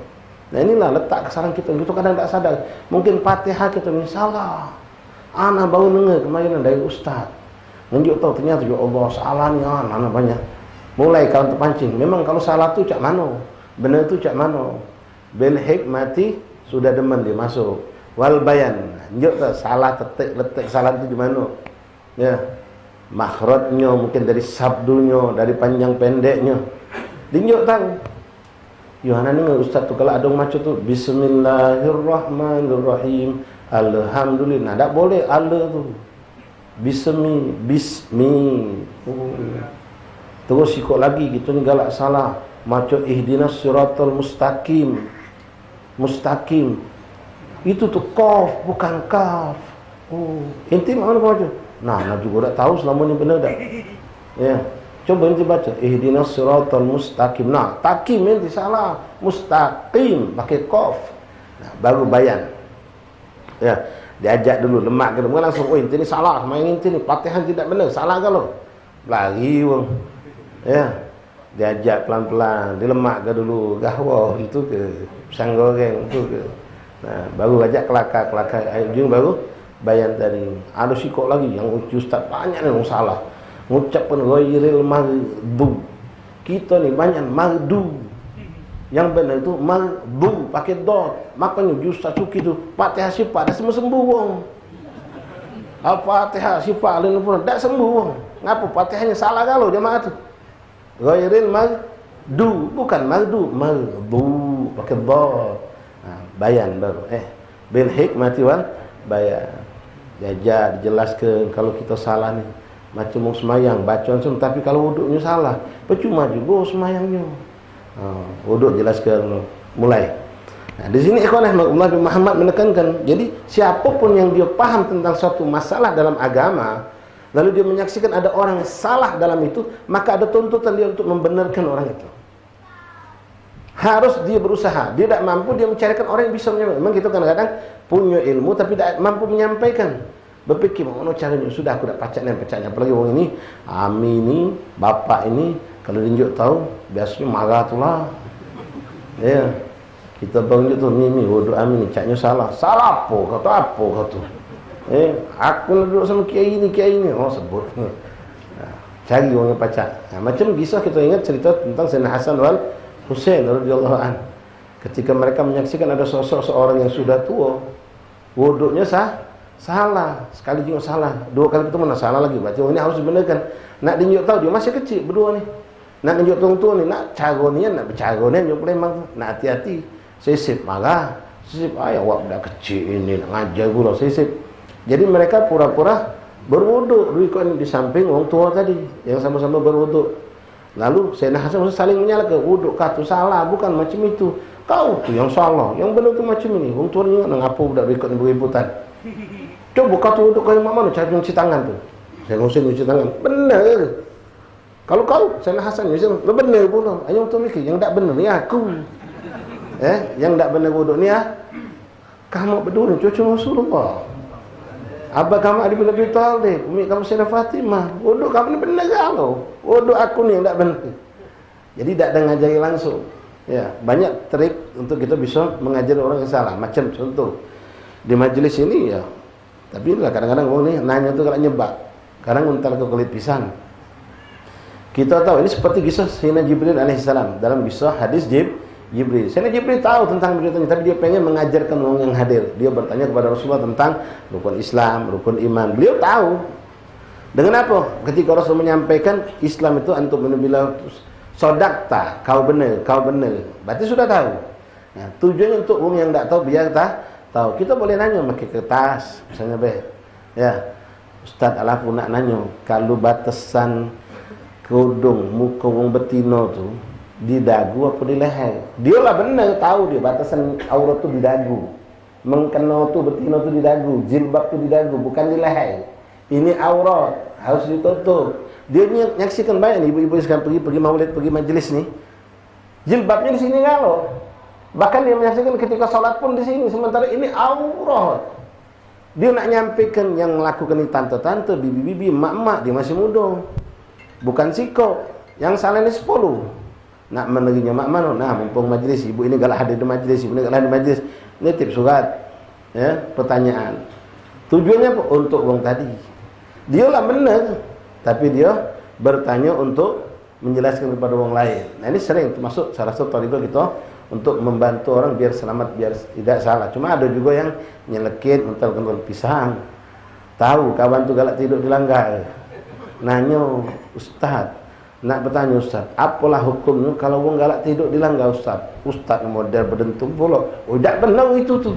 Nah, inilah letak kesalahan kita. Kita kadang tak sadar. Mungkin Fatihah kita ni salah. Ana baru dengar kemarin dari ustaz. Menunjuk tahu ternyata ya Allah salahnya ana banyak. Mulai kalau terpancing. Memang kalau salah tu cak mana? Benar tu cak mana? Bil hikmati sudah demen dia masuk. Wal bayan. Tunjuk tak salah letak salah itu di mana? Ya. Makhrajnya mungkin dari sabdunya, dari panjang pendeknya. Tunjuk tahu. Yohana ni ustaz tu kalau ada macam tu bismillahirrahmanirrahim. Alhamdulillah. Tak boleh Allah tu. Bismi. Terus ikut lagi kita ni galak salah. Macam ihdinas siratal mustaqim. Itu tu qaf bukan kaf. Inti mana kau baca? Nah juga tak tahu selama ni benar tak? Ya. Coba inti baca ihdinas siratal mustaqim. Nah, takim inti salah. Mustaqim pakai qaf. Nah, baru bayan. Ya, diajak dulu lemak ke bukan langsung inti ni salah, main inti ni Fatihah tidak benar, salah kalau. Lari wong. Ya. Diajak pelan-pelan, dilemak ke dulu, gahwa itu ke pisang goreng itu ke. Nah, baru ajak kelakar ujung baru bayan tadi. Ada sikok lagi yang ustaz banyak yang salah. Mengucapkan ghairil maghdu. Kita ni banyak maghdu. Yang benar itu maghdu pakai dot. Makanya ustaz suki tu Fatihah sifat dah sembuh wong. Al-Fatihah sifat lain pun dak sembuh wong. Ngapa Fatihahnya salah kalau jemaah tu? Ghairil maghdu bukan maghdu pakai dot. Bayan baru bil hikmati wal bayan. Diajar dijelaskan kalau kita salah ni macam mau semayang baca langsung, tapi kalau wuduknya salah percuma juga semayangnya. Wuduk jelaskan mulai. Nah, di sini ikhwan Nabi Muhammad menekankan, jadi siapapun yang dia paham tentang suatu masalah dalam agama, lalu dia menyaksikan ada orang salah dalam itu, maka ada tuntutan dia untuk membenarkan orang itu. Harus dia berusaha. Dia tidak mampu, dia mencarikan orang yang bisa menyampaikan. Memang kita kadang-kadang punya ilmu tapi tidak mampu menyampaikan. Berpikir, mana caranya? Sudah aku dah pacaknya. Apalagi orang ini, Ami ini, bapak ini, kalau tunjuk tahu, biasanya marah tu lah. Ya, kita tunjuk tu, ni wuduk Ami ni, caknya salah. Salah apa? Kata apa kata? Aku nak duduk sama kiai ni. Oh, sebut. Cari orang yang pacak. Macam kisah kita ingat cerita tentang Sayyidina Hasan wal Husain radhiyallahu an. Ketika mereka menyaksikan ada sosok seorang yang sudah tua, wuduknya salah, sekali juga salah, dua kali itu mana salah lagi. Berarti ini harus dibenarkan. Nak tunjuk tahu dia masih kecil berdua ni. Nak tunjuk tua ni, nak cara ni, nak bercara ni, yang memang nak hati-hati. Sisip marah, sisip awak budak kecil ini nak ngajar pula sisip. Jadi mereka pura-pura berwuduk di samping orang tua tadi yang sama-sama berwuduk. Lalu Sayyidina Hasan saling menyalahkan, wuduk kau tu salah, bukan macam itu. Kau tu yang salah, yang benar tu macam ini. Orang tua ni ngapa budak berikut beributan. Coba kau tu wuduk kau yang mana cara cuci tangan tu. Saya ngusir cuci tangan. Benar. Kalau kau Sayyidina Hasan benar pula. Yang tu mikir yang tak benar ni aku. Yang tak benar wuduk ni kamu berdua cucu Rasulullah. Abah kamu Adi bin Abi Thalib, umi kamu Sayyidah Fatimah. Wuduk kamu ni benar kalau. Wuduk aku ni yang tak benar. Jadi tak ada ngajari langsung. Ya, banyak trik untuk kita bisa mengajari orang yang salah. Macam contoh di majlis ini ya. Tapi kadang-kadang orang ni nanya tu kalau nyebak. Kadang untal ke kulit pisang. Kita tahu ini seperti kisah Sayyidina Jibril alaihissalam dalam kisah hadis Jibril. Sayyidina Jibril tahu tentang beritanya, tapi dia pengen mengajarkan orang yang hadir. Dia bertanya kepada Rasulullah tentang rukun Islam, rukun iman. Beliau tahu. Dengan apa? Ketika Rasul menyampaikan Islam itu antum menubila sodakta, kau benar. Berarti sudah tahu. Nah, tujuannya untuk orang yang tak tahu biar tahu. Kita boleh nanya pakai kertas, misalnya ya, Ustaz Alafu nak nanya, kalau batasan kerudung muka orang betina tu di dagu apa di leher? Dia lah benar tahu dia batasan aurat tu di dagu. Mengkena tu betina tu di dagu, jilbab tu di dagu, bukan di leher. Ini aurat, harus ditutup. Dia menyaksikan banyak ni ibu-ibu sekarang pergi maulid, pergi majlis ni. Jilbabnya di sini kalau. Bahkan dia menyaksikan ketika salat pun di sini, sementara ini aurat. Dia nak nyampaikan yang melakukan ini tante-tante, bibi-bibi, mak-mak, dia masih muda. Bukan siko. Yang salah ni 10. Nak menerinya mak mana? Nah, mumpung majlis, ibu ini galak hadir di majlis, ibu ini galak hadir di majlis. Nitip surat, ya, pertanyaan. Tujuannya apa? Untuk orang tadi. Dia lah benar, tapi dia bertanya untuk menjelaskan kepada orang lain. Nah, ini sering termasuk salah satu tariqah kita untuk membantu orang biar selamat, biar tidak salah. Cuma ada juga yang nyelekit, mental pisang. Tahu kawan tu galak tidur di langgar. Nanya, Ustaz, nak bertanya Ustaz, apalah hukumnya kalau orang galak tidur di langgar Ustaz? Ustaz model berdentum pula. Oh, tak benar itu tu.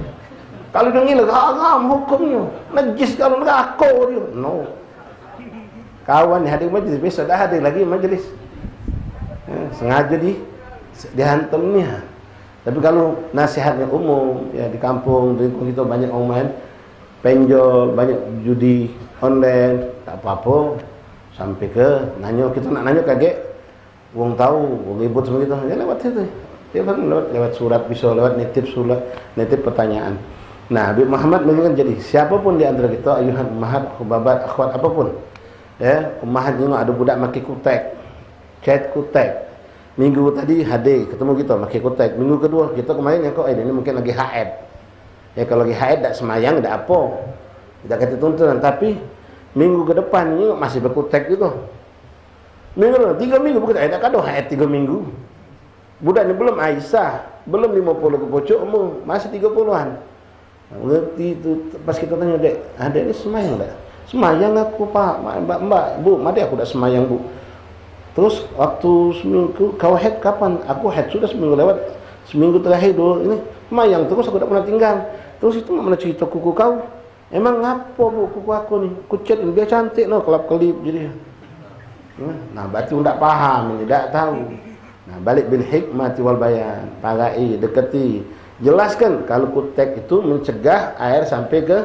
Kalau dia ngilang, haram hukumnya. Najis kalau neraka dia. No. Kawan ni hadir majlis, besok dah hadir lagi majlis. Sengaja dihantam ni. Tapi kalau nasihatnya umum, ya di kampung, di kita banyak orang main penjol, banyak judi online, tak apa-apa. Sampai ke nanya, kita nak nanya kaget. Orang tahu, orang ribut sama kita. Ya lewat itu. Dia kan lewat surat, bisa lewat nitip surat, nitip pertanyaan. Nah, Habib Muhammad mengingatkan jadi siapapun di antara kita, ayuhan ummahat, khubabat, akhwat apapun. Ya, ummahat ni ada budak maki kutek. Chat kutek. Minggu tadi hadir ketemu kita maki kutek. Minggu kedua kita kemarin yang kau ini mungkin lagi haid. Ya kalau lagi haid tak semayang tak apa. Tak kata tuntunan, tapi minggu ke depan ni masih berkutek gitu. Minggu 3 minggu bukan tak kado haid 3 minggu. Budak ni belum Aisyah, belum 50 ke pocok umur, masih 30-an. Ngerti tu pas kita tanya dek, ada ni semayang tak? Semayang aku pak, mbak, bu, mari aku dah semayang bu. Terus waktu seminggu kau haid kapan? Aku haid sudah seminggu lewat, seminggu terakhir dulu ini semayang terus aku tak pernah tinggal. Terus itu mana cerita kuku kau? Emang ngapa bu kuku aku ni? Kucet ni dia cantik no, kelap kelip jadi. Nah berarti tak paham, tidak tahu. Nah, balik bil hikmati wal bayan, parai, dekati, jelaskan kalau kutek itu mencegah air sampai ke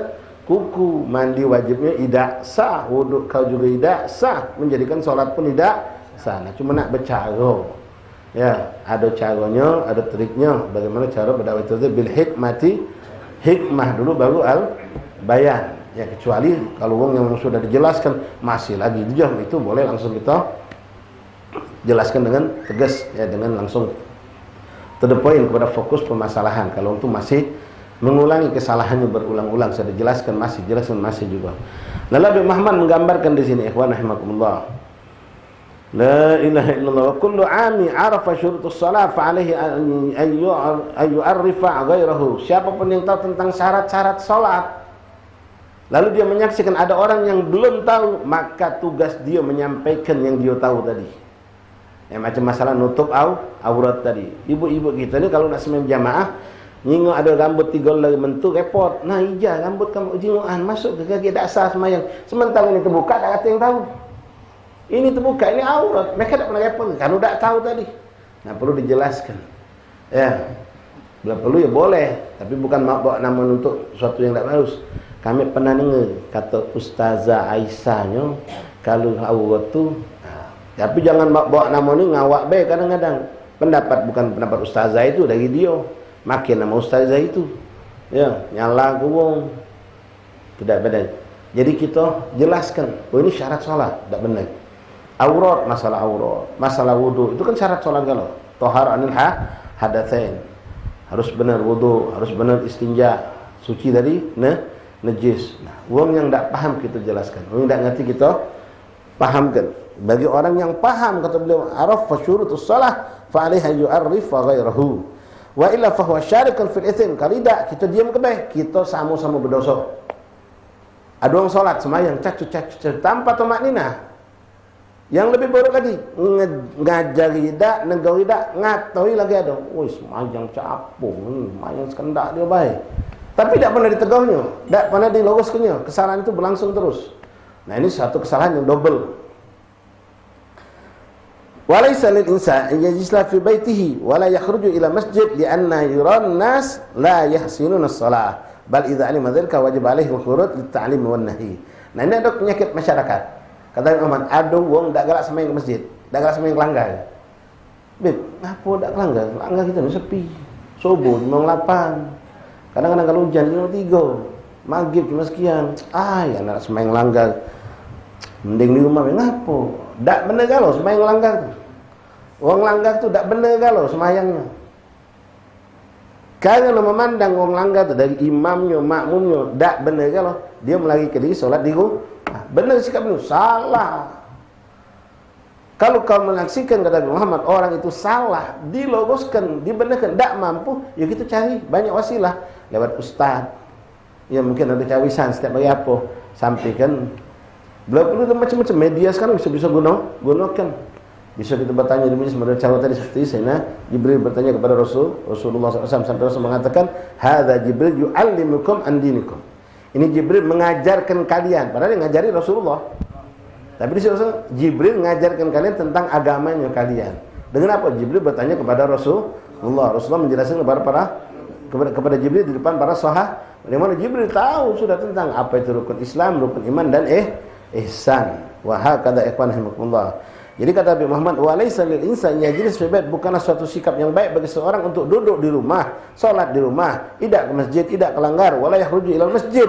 kuku, mandi wajibnya tidak sah, wuduk kau juga tidak sah, menjadikan solat pun tidak sah. Nah, cuma nak bercara, ya ada caranya, ada triknya, bagaimana cara berdakwah itu bil hikmati, hikmah dulu baru al bayan. Ya kecuali kalau wong yang sudah dijelaskan masih lagi dijah, itu boleh langsung kita jelaskan dengan tegas, ya dengan langsung to the point, kepada fokus permasalahan. Kalau itu masih mengulangi kesalahannya berulang-ulang, sudah dijelaskan masih jelaskan masih juga. Lalu Habib Muhammad menggambarkan di sini, ikhwan rahimakumullah, la ilaha illallah wa kullu ami arafa syurutus shalah fa alaihi an yu'arrifa ghairahu. Siapapun yang tahu tentang syarat-syarat salat lalu dia menyaksikan ada orang yang belum tahu, maka tugas dia menyampaikan yang dia tahu tadi. Ya, macam masalah nutup aurat tadi. Ibu-ibu kita ni kalau nak sembahyang jamaah, nyingok ada rambut 3 lagi bentuk repot. Nah, ija rambut kamu jingokan masuk ke kaki tak sah sembahyang. Sementara ini terbuka tak kata yang tahu. Ini terbuka, ini aurat. Mereka tak pernah repot kalau tak tahu tadi. Nah, perlu dijelaskan. Ya. Bila perlu ya boleh, tapi bukan bawa nama untuk sesuatu yang tak bagus. Kami pernah dengar kata Ustazah Aisyahnya kalau aurat tu, tapi jangan bawa nama ni ngawak baik kadang-kadang. Pendapat bukan pendapat ustazah itu dari dia. Makin nama ustazah itu. Ya, nyala gubung. Tidak benar. Jadi kita jelaskan, oh ini syarat salat, tidak benar. Aurat, masalah aurat, masalah wudu, itu kan syarat salat kalau. Tahar anil hadatsain. Harus benar wudu, harus benar istinja, suci dari najis. Nah, wong yang tidak paham kita jelaskan. Wong yang tidak ngerti kita pahamkan. Bagi orang yang paham, kata beliau, araf fa syurutus shalah fa alaihi yu'arrif ghairahu wa illa fa huwa syarikun fil itsm. Kalau tidak kita diam kebeh, kita sama-sama berdosa. Ada orang salat sembahyang cacut tanpa tamakninah. Yang lebih buruk lagi, ngajari dak, negari dak, ngatoi lagi ada. Woi, sembahyang capung ni, sembahyang sekendak dia baik. Tapi tak pernah ditegurnya, tak pernah diluruskannya. Kesalahan itu berlangsung terus. Nah, ini satu kesalahan yang double. Walaysa lil insan an yajlisla fi baitihi wa la yakhruju ila masjid li'anna yuran nas la yahsinuna as-salah bal idza alima dzalika wajib alaihi al-khurud lit-ta'lim wan nahi. Nah, ini ada penyakit masyarakat. Kata Muhammad, ada wong dak galak sembahyang ke masjid, dak galak sembahyang kelanggar. Beb, ngapo dak kelanggar? Kelanggar kita ni sepi. Subuh 5:08. Kadang-kadang kalau hujan 5:03. Maghrib cuma sekian. Ya nak sembahyang langgar. Mending di rumah ngapo? Tak benar kalau sembahyang langgar tu. Orang langgar tu tak benar kalau sembahyangnya. Kalau memandang orang langgar tu dari imamnya, makmumnya, tak benar kalau dia melarikan diri solat di rumah. Benar sikap itu salah. Kalau kau menyaksikan kata Muhammad orang itu salah, diluruskan, dibenarkan, tak mampu, ya kita cari banyak wasilah lewat ustaz. Ya mungkin ada cawisan setiap hari apa, sampaikan. Belum perlu macam-macam media sekarang bisa gunakan. Bisa kita bertanya di majlis model cara tadi seperti saya. Jibril bertanya kepada Rasulullah SAW sampai Rasul mengatakan, "Hadza Jibril yu'allimukum an dinikum." Ini Jibril mengajarkan kalian, padahal yang ngajari Rasulullah. Tapi di sini Jibril mengajarkan kalian tentang agamanya kalian. Dengan apa? Jibril bertanya kepada Rasulullah. Rasulullah menjelaskan kepada Jibril di depan para sahabat. Bagaimana Jibril tahu sudah tentang apa itu rukun Islam, rukun iman dan ihsan. Wa hakadha ikhwan rahimakumullah. Jadi kata Nabi Muhammad, wa laisa lil insan yajlis fi bait, bukanlah suatu sikap yang baik bagi seorang untuk duduk di rumah, salat di rumah, tidak ke masjid, tidak kelanggar, wala yakhruju ilal masjid.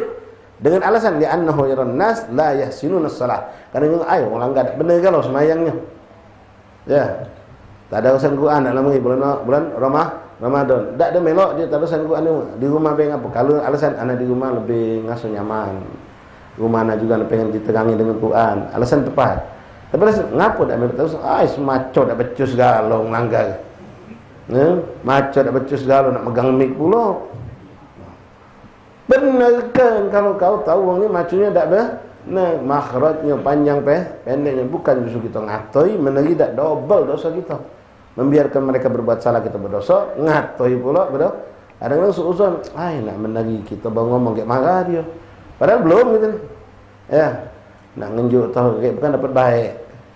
Dengan alasan li annahu yaran nas la yahsinuna shalah. Karena yang ayo melanggar benar kalau semayangnya. Ya. Tak ada urusan Quran dalam bulan Ramadan. Tak ada melok dia tak ada urusan Quran di rumah pengen apa? Kalau alasan anak di rumah lebih ngasuh nyaman. Rumah anak juga pengen diterangi dengan Quran. Alasan tepat. Tapi ngapo tak melok terus? Semaco tak becus galau melanggar. Maco tak becus galau nak megang mic pula. Benar kan kalau kau tahu orang ni macunya tak benar, makhrajnya panjang pendeknya, bukan justru kita ngatoi meneri tak double dosa kita. Membiarkan mereka berbuat salah kita berdosa, ngatoi pula betul. Kadang-kadang seuzon, nak meneri kita baru ngomong kayak marah dia. Padahal belum gitu. Ya. Nak ngenjuk tahu kayak bukan dapat baik.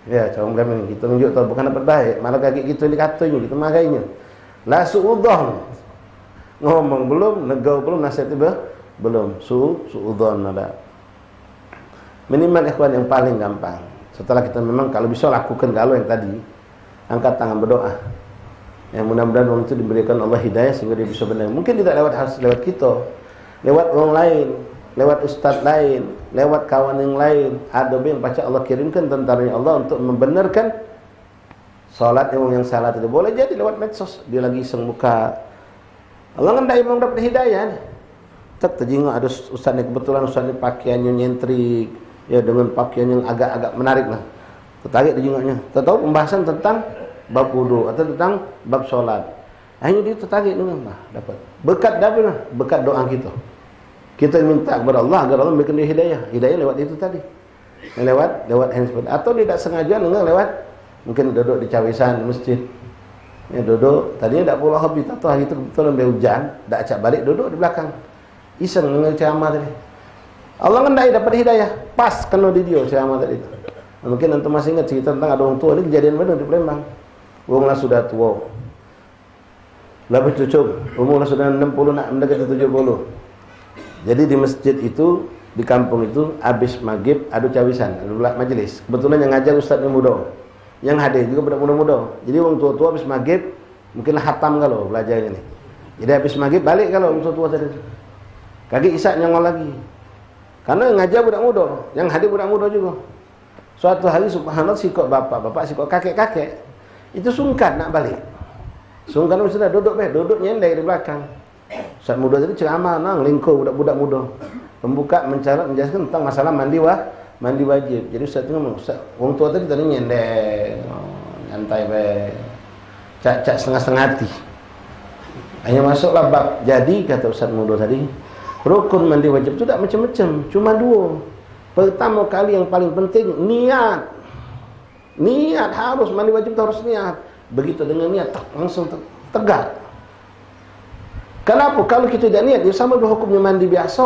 Ya, cara kami kita tunjuk tahu bukan dapat baik, malah kaki kita dikatanya, kita marahnya. La suudzon. Ngomong belum, negau belum, nasihat belum. Suudzon ada. Minimal ikhwan yang paling gampang. Setelah kita memang kalau bisa lakukan kalau yang tadi, angkat tangan berdoa. Yang mudah-mudahan orang itu diberikan Allah hidayah sehingga dia bisa benar. Mungkin tidak harus lewat kita, lewat orang lain, lewat ustaz lain, lewat kawan yang lain. Ada yang baca Allah kirimkan tentaranya Allah untuk membenarkan salat yang salah itu. Boleh jadi lewat medsos. Dia lagi iseng buka. Allah kan dah dapat hidayah. Tak terjenguk ada ustaz ni kebetulan ustaz ni pakaiannya nyentrik, ya dengan pakaian yang agak-agak menarik lah. Tertarik terjenguknya. Tahu pembahasan tentang bab wudu atau tentang bab solat. Akhirnya dia tertarik dengan dapat. Berkat berkat doa kita. Kita minta kepada Allah agar Allah memberikan dia hidayah. Hidayah lewat itu tadi. Lewat handphone. Atau dia tak sengaja dengan lewat mungkin duduk di cawisan di masjid. Ya duduk, tadinya tak pula hobi, tak tahu hari itu kebetulan dia hujan, tak acak balik, duduk di belakang. Iseng dengan ceramah tadi. Allah kan dapat hidayah, pas kena di dia ceramah tadi itu. Mungkin antum masih ingat cerita tentang ada orang tua, ini kejadian benar di Palembang. Oranglah sudah tua. Lebih cucuk, umurnya sudah 60 nak mendekati 70. Jadi di masjid itu, di kampung itu, habis maghrib ada cawisan, ada majlis. Kebetulan yang ngajar ustaz yang muda. Yang hadir juga budak muda-muda. Jadi orang tua-tua habis maghrib, mungkinlah hatam kalau belajarnya ni. Jadi habis maghrib balik kalau orang tua-tua tadi. Kaki isyak nyongol lagi. Karena yang ngajar budak muda, yang hadir budak muda juga. Suatu hari subhanallah sikok bapak sikok kakek-kakek. Itu sungkan nak balik. Sungkan sudah duduk nyendai di belakang. Ustaz muda tadi ceramah lingkup budak-budak muda. Pembuka menjelaskan tentang masalah mandi wajib. Jadi Ustaz itu ngomong, orang tua tadi nyendek, nyantai baik, cak setengah-setengah hati. Hanya masuklah bab. Jadi kata Ustaz muda tadi, rukun mandi wajib itu tak macam-macam, cuma 2. Pertama kali yang paling penting niat. Niat harus mandi wajib itu harus niat. Begitu dengan niat langsung tegak. Kenapa? Kalau kita tidak niat, dia sama berhukumnya mandi biasa.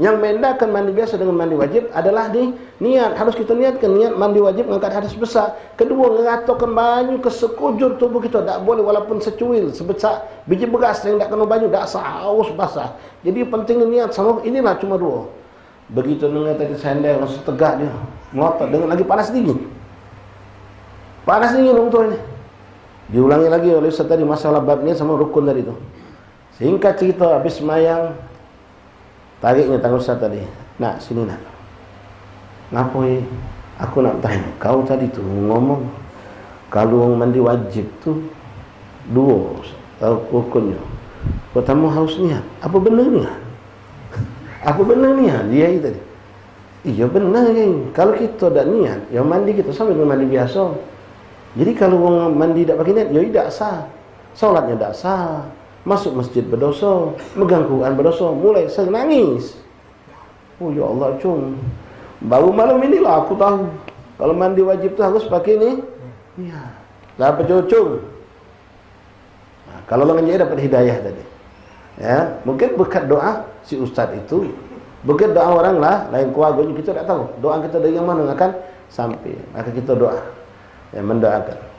Yang membedakan mandi biasa dengan mandi wajib adalah di niat. Harus kita niatkan niat mandi wajib mengangkat hadas besar. Kedua, ngeratokan baju ke sekujur tubuh kita. Tak boleh walaupun secuil, sebesar biji beras yang tak kena baju, tak saus basah. Jadi pentingnya niat sama inilah cuma 2. Begitu dengar tadi sandal langsung tegak dia. Melotot dengan lagi panas dingin. Panas dingin orang tua ini. Diulangi lagi oleh Ustaz tadi masalah babnya sama rukun tadi itu. Singkat cerita habis semayang, tariknya tangan Ustaz tadi. Nak, sini nak. Ngapoi? Aku nak tanya. Kau tadi tu ngomong kalau mandi wajib tu 2 rukunnya. Pertama harus niat. Apa benar niat? Apa benar niat? Dia itu tadi. Iya benar kan. Kalau kita tak niat, yang mandi kita sama dengan mandi biasa. Jadi kalau orang mandi tak pakai niat, ya tidak sah. Solatnya tak sah. Masuk masjid berdosa, megang Quran berdosa, mulai nangis. Oh ya Allah, cung. Baru malam inilah aku tahu kalau mandi wajib tu harus pakai ni. Ya. Lah apa cung? Nah, kalau orang jadi dapat hidayah tadi. Ya, mungkin berkat doa si ustaz itu, berkat doa orang lah, lain keluarganya kita tak tahu. Doa kita dari yang mana akan sampai. Maka kita doa. Ya, mendoakan.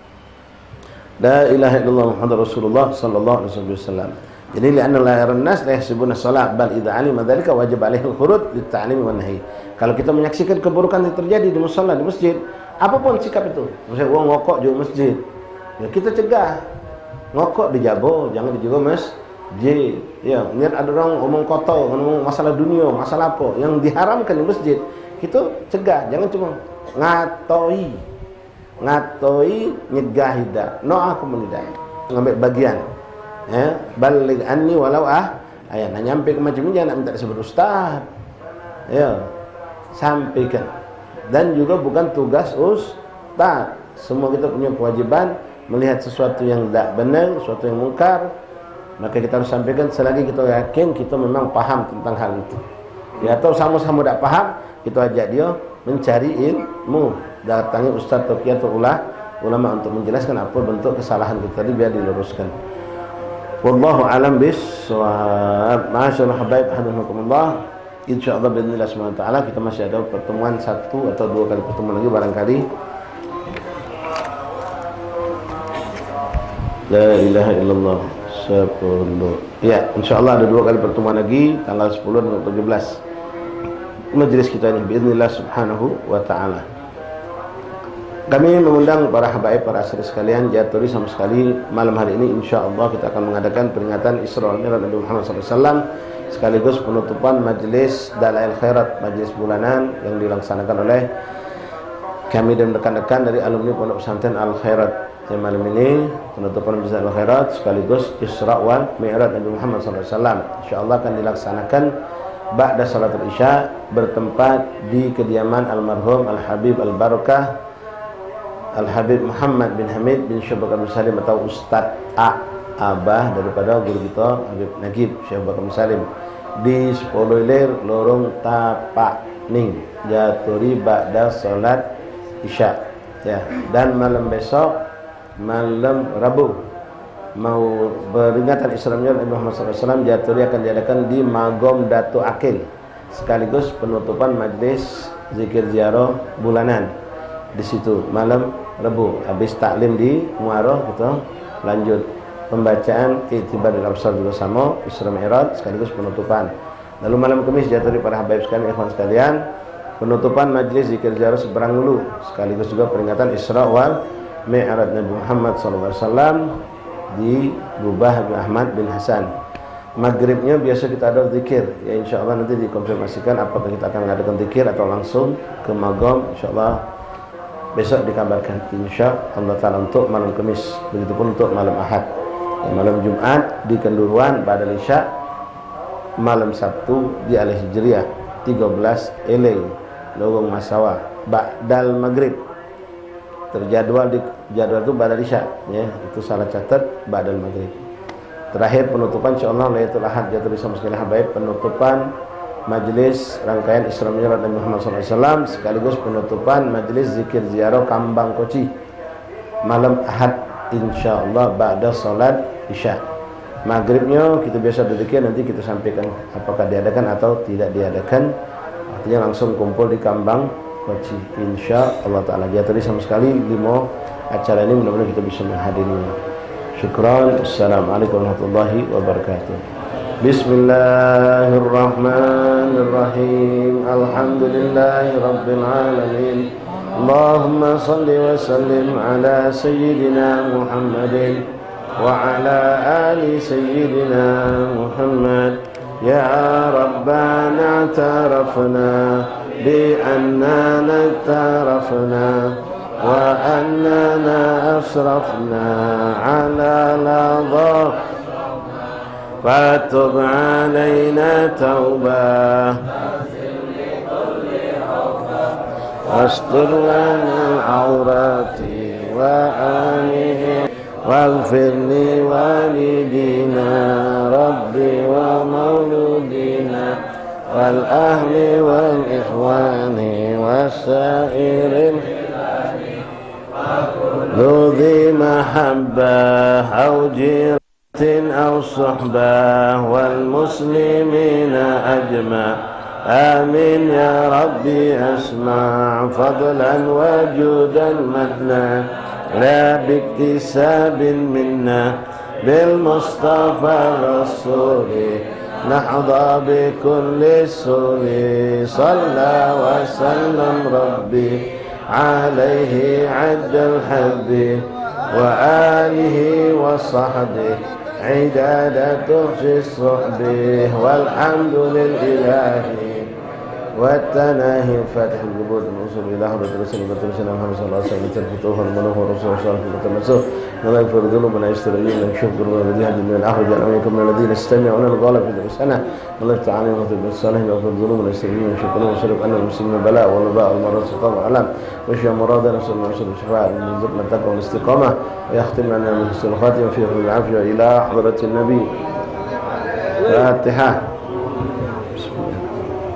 La ilaha illallah Muhammadur Rasulullah sallallahu alaihi wasallam. Jadi li'anna la yaran nas la yahsibuna salat bal idza alima dzalika wajib alaihi al-khurud lit-ta'lim wa nahi. Kalau kita menyaksikan keburukan yang terjadi di musalla di masjid, apapun sikap itu. Misalnya orang ngokok di masjid, ya kita cegah. Ngokok dijabo, jangan dijaga masjid. Ya, lihat ada orang ngomong kotor, ngomong masalah dunia, masalah apa yang diharamkan di masjid, kita cegah, jangan cuma ngatoi nyegah hidak. No aku menidak. Ngambil bagian. Ya, baligh anni walau ayat. Nah, nyampe ke macam ini jangan minta disebut ustaz. Ya. Sampaikan. Dan juga bukan tugas ustaz. Semua kita punya kewajiban melihat sesuatu yang tidak benar, sesuatu yang mungkar, maka kita harus sampaikan selagi kita yakin kita memang paham tentang hal itu. Ya, atau sama-sama tidak paham, kita ajak dia mencari ilmu. Datangi ustaz atau kiai atau ulama untuk menjelaskan apa bentuk kesalahan kita tadi biar diluruskan. Wallahu alam bis. Masyaallah habaib hadakumullah. insyaallah bismillah subhanahu wa ta'ala kita masih ada pertemuan 1 atau 2 kali pertemuan lagi barangkali. La ilaha illallah 10. Ya, insyaallah ada 2 kali pertemuan lagi tanggal 10 dan 17 majelis kita ini bismillah subhanahu wa ta'ala. Kami mengundang para habaib, para asri sekalian, jaturi sama sekali malam hari ini insyaallah kita akan mengadakan peringatan Isra wal Mi'raj Nabi Muhammad SAW sekaligus penutupan majelis Dalail Khairat, majelis bulanan yang dilaksanakan oleh kami dan rekan-rekan dari alumni Pondok Pesantren Al Khairat. Yang malam ini penutupan majelis Al Khairat sekaligus Isra wal Mi'raj Nabi Muhammad SAW insyaallah akan dilaksanakan ba'da salatul Isya bertempat di kediaman almarhum Al-Habib Al-Barakah Al-Habib Muhammad bin Hamid bin Syekh Bakar bin Salim atau Ustadz A, abah daripada guru kita Habib Nagib Syekh Bakar bin Salim di Sepodoilir Lorong Tapak Ning Jaturi ba'da salat Isya ya. Dan malam besok malam Rabu mau peringatan Isra Mi'raj Nabi Muhammad SAW Jaturi akan diadakan di Magom Datu Akil sekaligus penutupan majlis zikir ziarah bulanan di situ malam Rabu. Habis taklim di Muaroh kita lanjut pembacaan I'tibarul Absar juga sama Isra Mi'raj sekaligus penutupan. Lalu malam Kamis Jaturi para habaib sekalian, ikhwan sekalian, penutupan majlis zikir ziarah seberang dulu sekaligus juga peringatan Isra wal Mi'raj Nabi Muhammad SAW di Gubah Habib Ahmad bin Hasan. Maghribnya biasa kita ada zikir ya, insyaallah nanti dikonfirmasikan apakah kita akan mengadakan zikir atau langsung ke Magom, insyaallah besok dikabarkan insyaallah ta'ala untuk malam Kamis, begitupun untuk malam Ahad. Dan malam Jumat di Kenduruan Ba'dal Isya, malam Sabtu di Al-Hijriyah 13 Ele Lorong Masawa Ba'dal Maghrib. Terjadwal di jadwal itu Ba'dal Isya ya, itu salah catat Ba'dal Maghrib. Terakhir penutupan insyaallah Lailatul Ahad Jaturi sama sekali habaib, penutupan majelis rangkaian Isra Mi'raj Nabi Muhammad SAW sekaligus penutupan majelis zikir ziarah Kambang Koci malam Ahad insyaallah ba'da salat Isya. Maghribnya kita biasa berzikir, nanti kita sampaikan apakah diadakan atau tidak diadakan, artinya langsung kumpul di Kambang Koci insyaallah ta'ala. Jaturi sama sekali 5 acara ini mudah-mudahan kita bisa menghadirinya. Syukran. Assalamualaikum warahmatullahi wabarakatuh. Bismillahirrahmanirrahim. Alhamdulillahi rabbil alamin. Allahumma salli wa sallim ala sayyidina Muhammadin wa ala ali sayyidina Muhammad. Ya Rabbana tarafna bi annana tarafna wa annana asrafna ala ladha fatub alaina tawbah wastur lana al-awrati wa anihi waghfir li walidina rabbi wa mauludina wal ahli wal ikhwani wasairin ذو ذي محبة أو جيرة أو صحبة والمسلمين أجمع آمين يا ربي أسمع فضلا وجودا مدنا لا باكتساب منا بالمصطفى الرسول نحظى بكل السور صلى وسلم ربي عليه عد الحب وآله وصحبه عداد تحصي الصحب والحمد لله والتناهي فتح القبور الوصول إلى حضرة رسول الله محمد صلى الله عليه وسلم تربطوه المنوه ورسول الله صلى الله عليه وسلم ولا يغفر ذنوبنا يستر أيوبنا يكشف ذنوبنا الذي هدي من الأخرج عليكم من الذين استمعون الغالب في السنة الله تعالى وغفر بالصالح وغفر ذنوبنا يستر أيوبنا يكشف ذنوبنا وسلم أن المسلمين بلاء والوباء والمرض سقام وعلام وشفى مرادنا نسأل الله وسلم الشفاعة من رزقنا التقوى والاستقامة ويختم لنا من حسن الخاتمة في خير العافية إلى حضرة النبي. الفاتحة.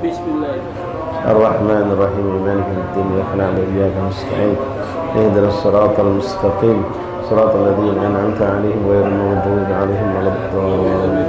بسم الله الرحمن الرحيم مالك الدين إياك نعبد وإياك نستعين اهدنا الصراط المستقيم صراط الذين أنعمت عليهم غير المغضوب عليهم ولا الضالين.